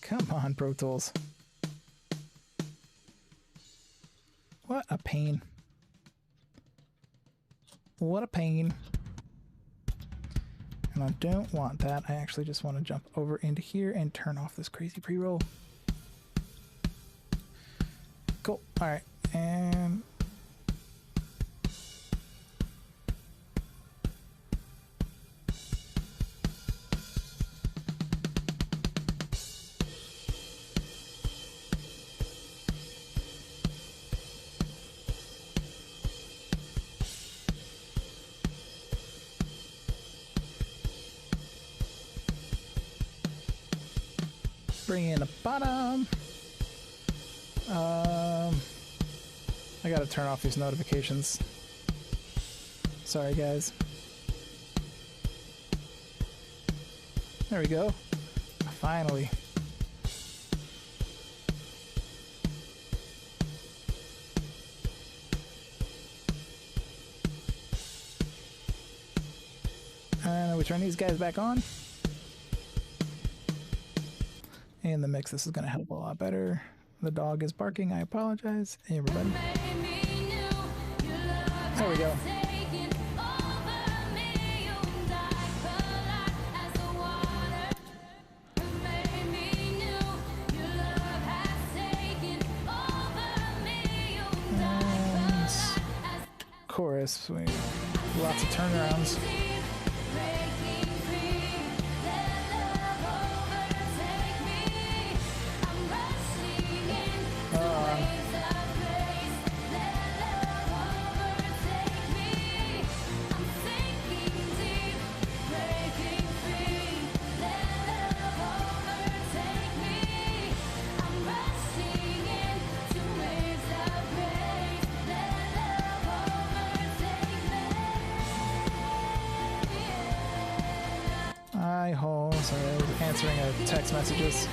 Come on, Pro Tools. What a pain. What a pain. And I don't want that. I actually just want to jump over into here and turn off this crazy pre-roll. Cool. All right. And bring in a bottom. I gotta turn off these notifications. Sorry, guys. There we go. Finally. And we turn these guys back on. In the mix, this is going to help a lot better. The dog is barking. I apologize. Hey, everybody. There we go. And chorus. Lots of turnarounds. Sorry, I was answering text messages.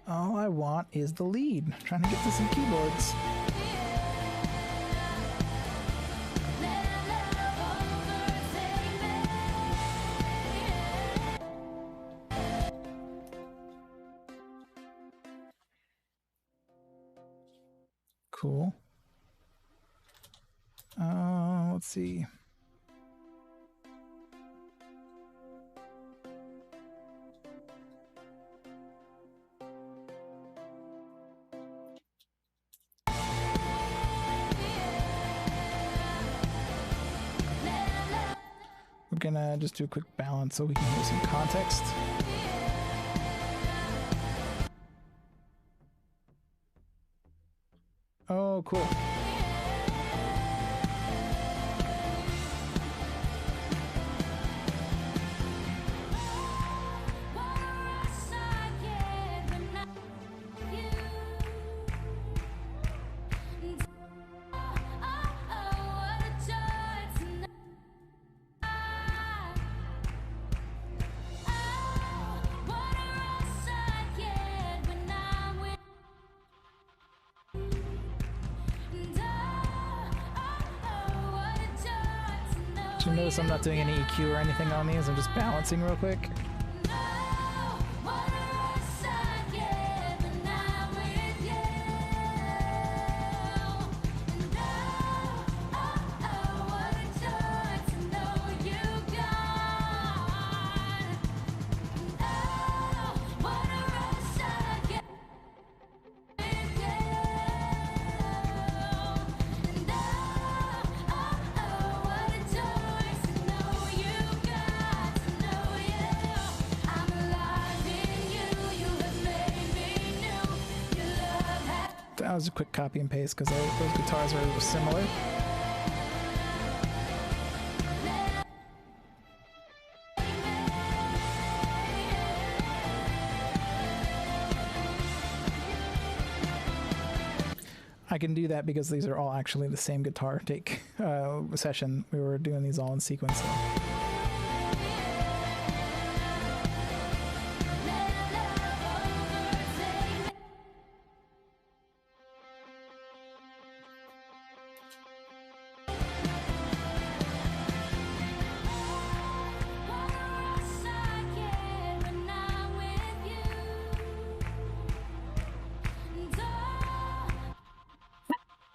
All I want is the lead. I'm trying to get to some keyboards. Cool. Let's see. We're gonna just do a quick balance so we can hear some context. Oh, cool. You notice I'm not doing any EQ or anything on these, I'm just balancing real quick. That was a quick copy and paste because those guitars are similar. I can do that because these are all actually the same guitar take session. We were doing these all in sequence. So.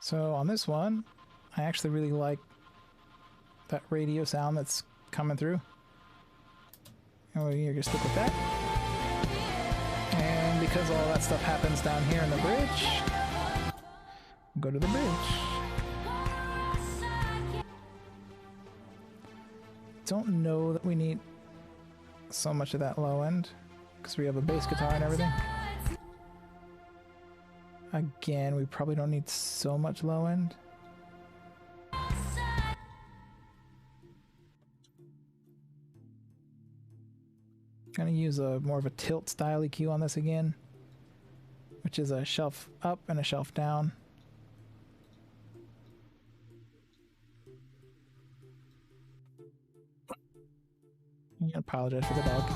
So on this one, I actually really like that radio sound that's coming through. And we're gonna stick with that. And because all that stuff happens down here in the bridge, we'll go to the bridge. Don't know that we need so much of that low end because we have a bass guitar and everything. Again, we probably don't need so much low end. Gonna use more of a tilt style EQ on this again, which is a shelf up and a shelf down. I apologize for the dog.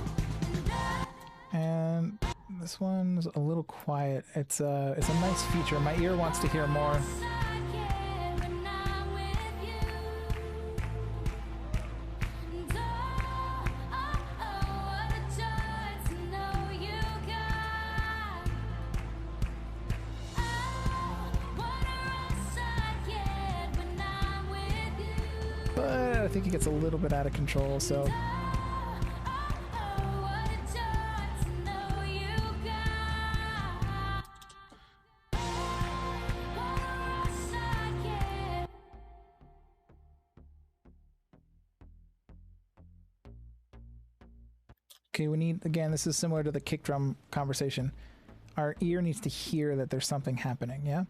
And this one's a little quiet. It's a nice feature. My ear wants to hear more. But I think it gets a little bit out of control, so. Okay, we need, again, this is similar to the kick drum conversation. Our ear needs to hear that there's something happening, yeah?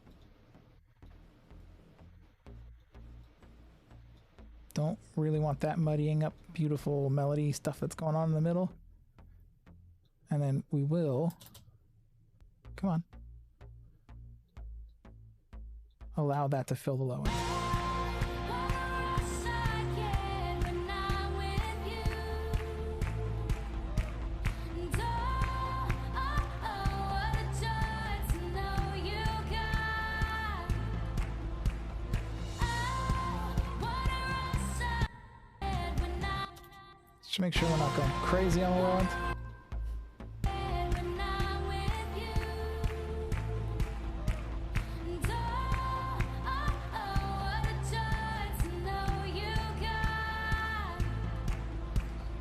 Don't really want that muddying up beautiful melody stuff that's going on in the middle. And then we will, come on, allow that to fill the low end. Just make sure we're not going crazy on the low end.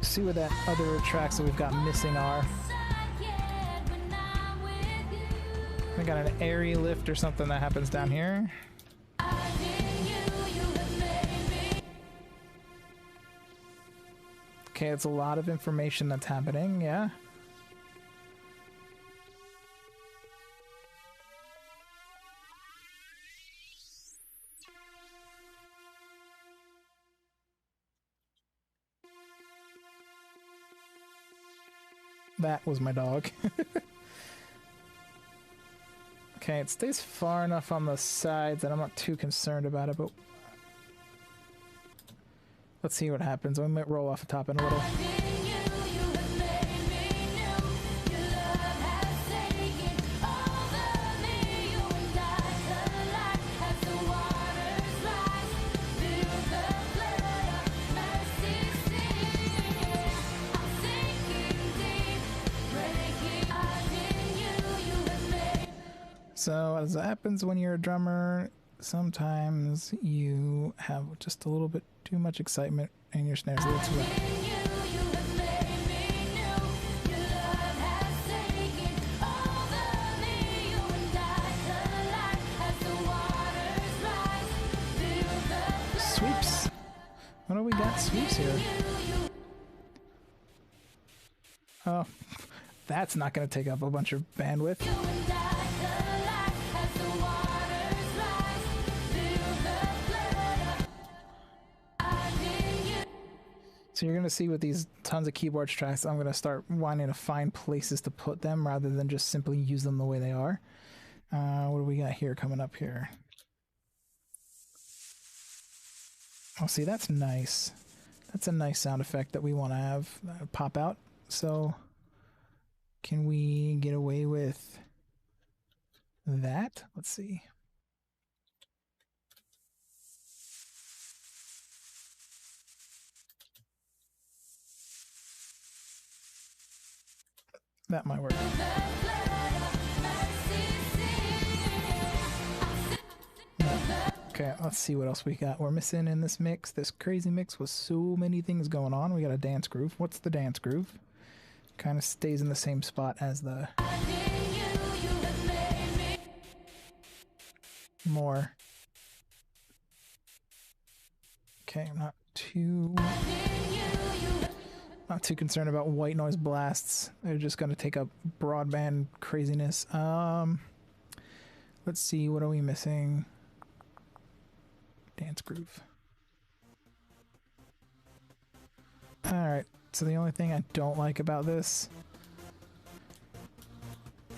See what that other tracks that we've got missing are. We got an airy lift or something that happens down here. Okay, it's a lot of information that's happening, yeah. That was my dog. Okay, it stays far enough on the sides that I'm not too concerned about it, but let's see what happens. We might roll off the top in a little. So as happens when you're a drummer, sometimes you have just a little bit too much excitement and your snare's a little too loud. Sweeps. What do we got? Sweeps here. Oh, that's not going to take up a bunch of bandwidth. So you're going to see with these tons of keyboard tracks, I'm going to start wanting to find places to put them rather than just simply use them the way they are. What do we got here coming up here? Oh, see, that's nice. That's a nice sound effect that we want to have pop out. So can we get away with that? Let's see. That might work. Okay, let's see what else we got. We're missing in this mix, this crazy mix with so many things going on. We got a dance groove. What's the dance groove? Kind of stays in the same spot as the more. Okay, I'm not too concerned about white noise blasts. They're just going to take up broadband craziness. Let's see, what are we missing? Dance groove. Alright, so the only thing I don't like about this,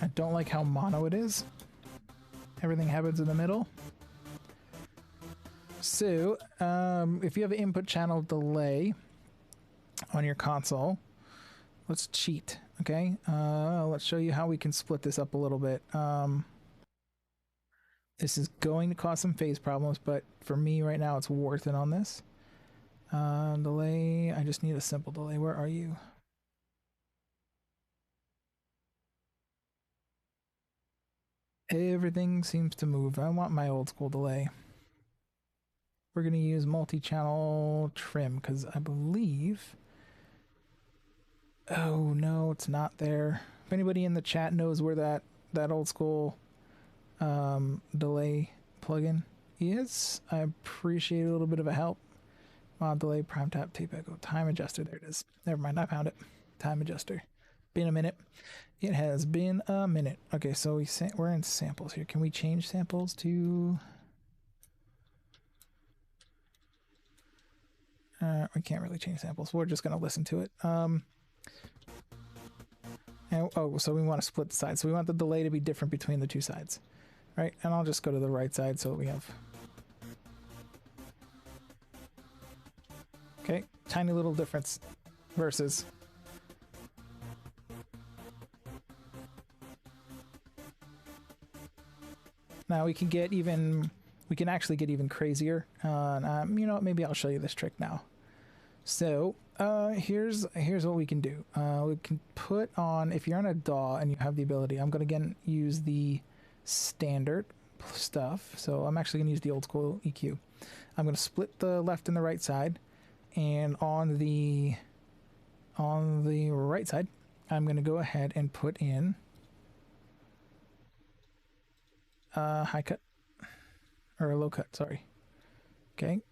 I don't like how mono it is. Everything happens in the middle. So, if you have an input channel delay on your console, let's cheat, okay? Let's show you how we can split this up a little bit. This is going to cause some phase problems, but for me right now, it's worth it on this. Delay, I just need a simple delay. Where are you? Everything seems to move. I want my old school delay. We're going to use multi-channel trim because I believe... Oh, no, it's not there. If anybody in the chat knows where that old school delay plugin is, I appreciate a little bit of a help. Mod delay, prime tap, tape echo, time adjuster. There it is. Never mind, I found it. Time adjuster. Been a minute. It has been a minute. Okay, so we're in samples here. Can we change samples to... we can't really change samples. We're just going to listen to it. Oh, so we want to split the sides. So we want the delay to be different between the two sides. Right, and I'll just go to the right side so we have... Okay, tiny little difference versus... Now we can get even... We can actually get even crazier. You know what, maybe I'll show you this trick now. So, here's what we can do. We can put on, if you're on a DAW and you have the ability, I'm going to again use the standard stuff. So I'm actually going to use the old school EQ. I'm going to split the left and the right side, and on the right side, I'm going to go ahead and put in a high cut, or a low cut, sorry. Okay.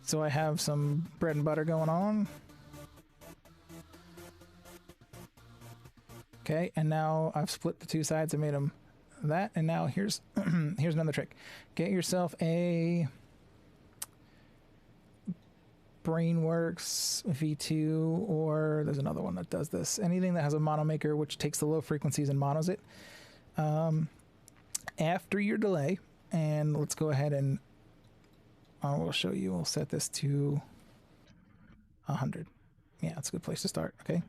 So I have some bread and butter going on. Okay, and now I've split the two sides and made them that, and now here's here's another trick. Get yourself a Brainworks V2, or there's another one that does this. Anything that has a mono maker which takes the low frequencies and monos it. After your delay, and let's go ahead and we'll show you. We'll set this to 100. Yeah, that's a good place to start. Okay.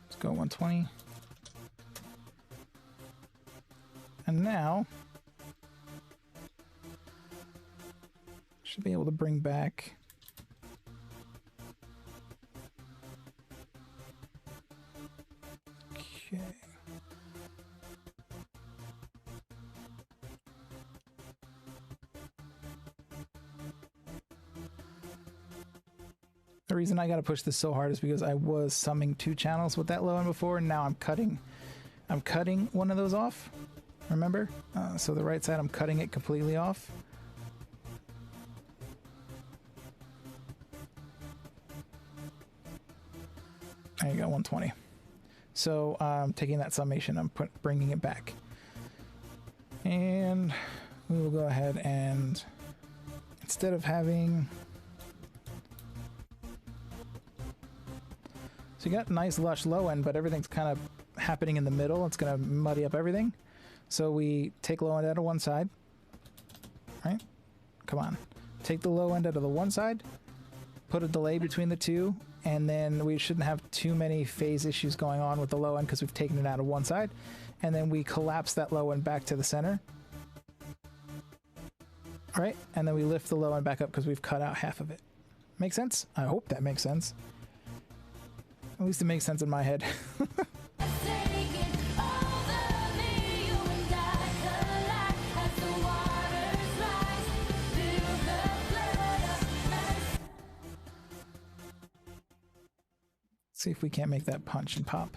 Let's go 120. And now should be able to bring back okay. The reason I got to push this so hard is because I was summing two channels with that low end before, and now I'm cutting one of those off. Remember? So the right side, I'm cutting it completely off. There you go, 120. So I'm taking that summation, I'm bringing it back. And we will go ahead and, instead of having... So you got nice lush low end, but everything's kind of happening in the middle. It's going to muddy up everything. So we take low end out of one side. Right? Come on. Take the low end out of the one side. Put a delay between the two. And then we shouldn't have too many phase issues going on with the low end because we've taken it out of one side. And then we collapse that low end back to the center. All right, and then we lift the low end back up because we've cut out half of it. Make sense? I hope that makes sense. At least it makes sense in my head. See if we can't make that punch and pop.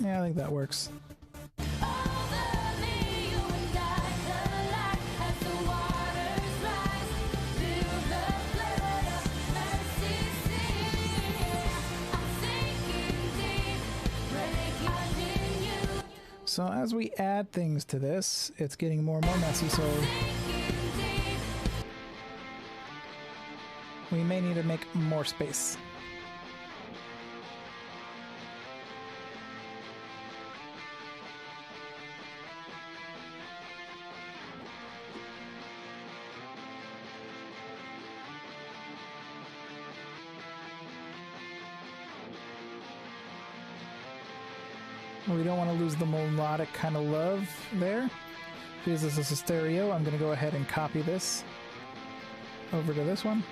Yeah, I think that works. So as we add things to this, it's getting more and more messy, so we may need to make more space. We don't want to lose the melodic kind of love there. Because this is a stereo, I'm going to go ahead and copy this over to this one.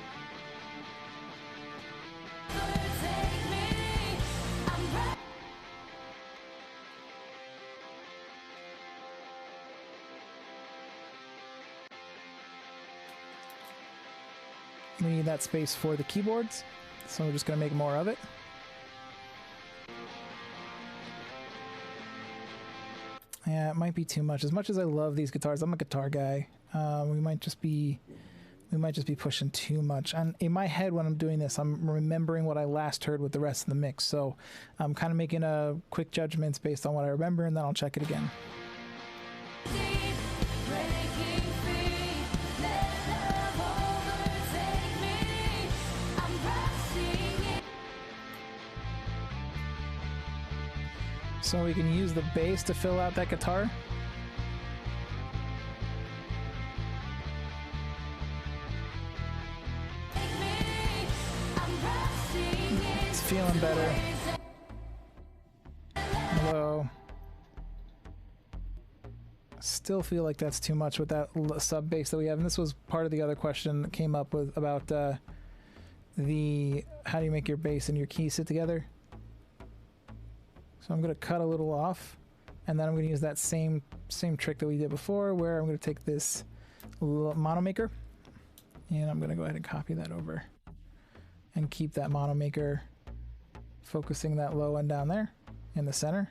We need that space for the keyboards, so we're just going to make more of it. Yeah, it might be too much. As much as I love these guitars, I'm a guitar guy. We might just be pushing too much. And in my head, when I'm doing this, I'm remembering what I last heard with the rest of the mix. So I'm kind of making a quick judgments based on what I remember, and then I'll check it again. So we can use the bass to fill out that guitar. It's feeling better. Although, still feel like that's too much with that sub bass that we have. And this was part of the other question that came up with about the how do you make your bass and your keys sit together. So I'm going to cut a little off, and then I'm going to use that same trick that we did before, where I'm going to take this mono maker, and I'm going to go ahead and copy that over, and keep that mono maker focusing that low end down there in the center.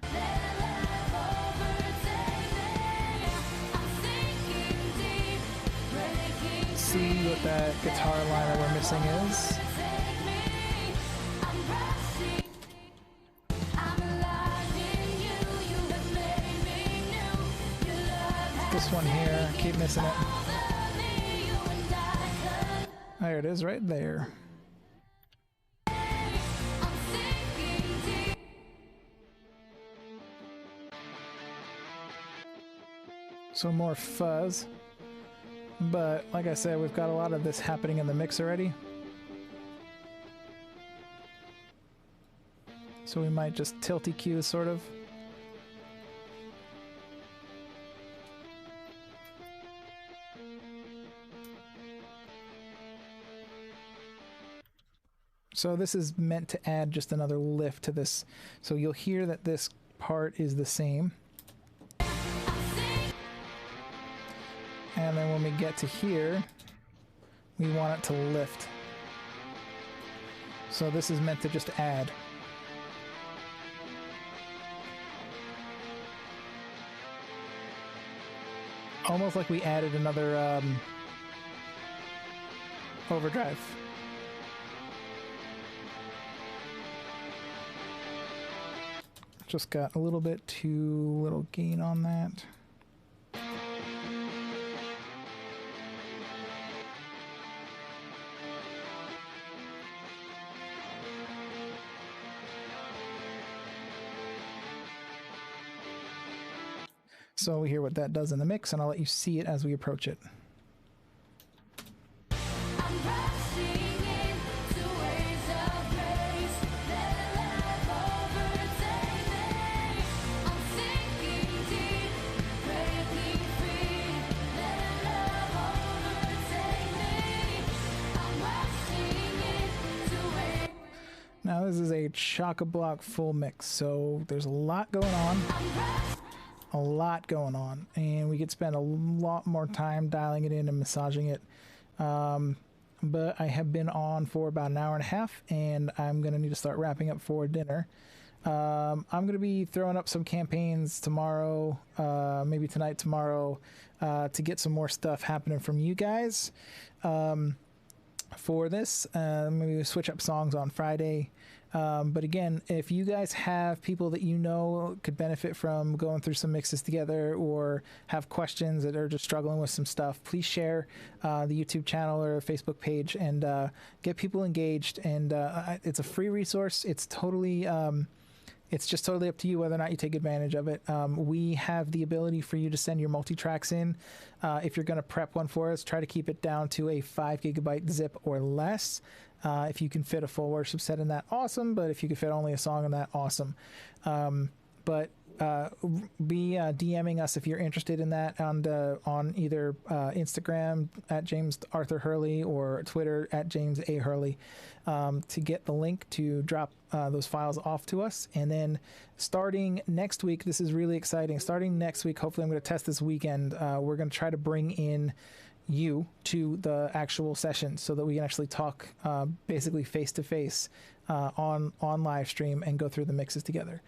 See what that guitar line that we're missing is. This one here, keep missing it. There it is, right there. So more fuzz, but like I said, we've got a lot of this happening in the mix already. So we might just tilt EQ sort of. So this is meant to add just another lift to this. So you'll hear that this part is the same. And then when we get to here, we want it to lift. So this is meant to just add. Almost like we added another overdrive. Just got a little bit too little gain on that. So we hear what that does in the mix, and I'll let you see it as we approach it. Now this is a chock-a-block full mix, so there's a lot going on. A lot going on, and we could spend a lot more time dialing it in and massaging it. But I have been on for about an hour and a half, and I'm going to need to start wrapping up for dinner. I'm going to be throwing up some campaigns tomorrow, maybe tonight, tomorrow, to get some more stuff happening from you guys. For this, maybe switch up songs on Friday. But again, if you guys have people that you know could benefit from going through some mixes together, or have questions that are just struggling with some stuff, please share the YouTube channel or Facebook page, and get people engaged. And it's a free resource. It's totally it's just totally up to you whether or not you take advantage of it. We have the ability for you to send your multi-tracks in. If you're going to prep one for us, try to keep it down to a 5 gigabyte zip or less. If you can fit a full worship set in that, awesome. But if you can fit only a song in that, awesome. But be DMing us if you're interested in that on either Instagram at James Arthur Hurley or Twitter at James A. Hurley, to get the link to drop those files off to us. And then starting next week, this is really exciting. Starting next week, hopefully I'm going to test this weekend. We're going to try to bring in you to the actual session so that we can actually talk basically face to face on live stream and go through the mixes together.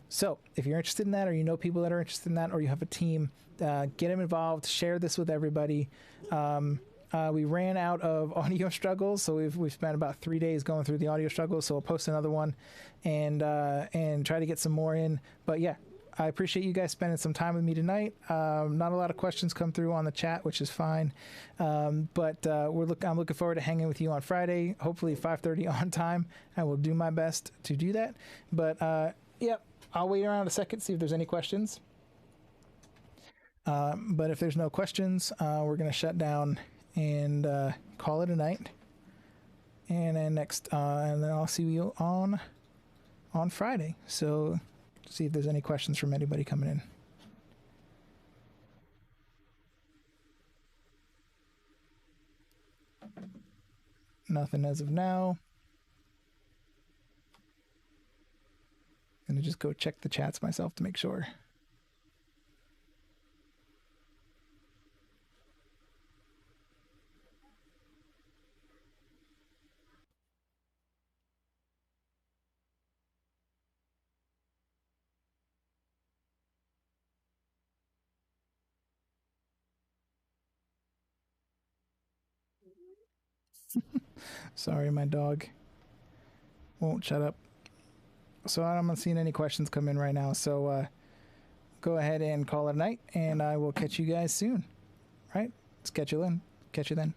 So if you're interested in that, or you know people that are interested in that, or you have a team, get them involved, share this with everybody. We ran out of audio struggles, so we've spent about 3 days going through the audio struggles, so we'll post another one and try to get some more in. But yeah, I appreciate you guys spending some time with me tonight. Not a lot of questions come through on the chat, which is fine. But I'm looking forward to hanging with you on Friday, hopefully 5:30 on time. I will do my best to do that. But yeah, I'll wait around a second, see if there's any questions. But if there's no questions, we're going to shut down and call it a night. And then and then I'll see you on Friday. So see if there's any questions from anybody coming in. Nothing as of now. Gonna just go check the chats myself to make sure. Sorry, my dog won't shut up. So I'm not seeing any questions come in right now. So go ahead and call it a night, and I will catch you guys soon. Right? Schedule in. Catch you then.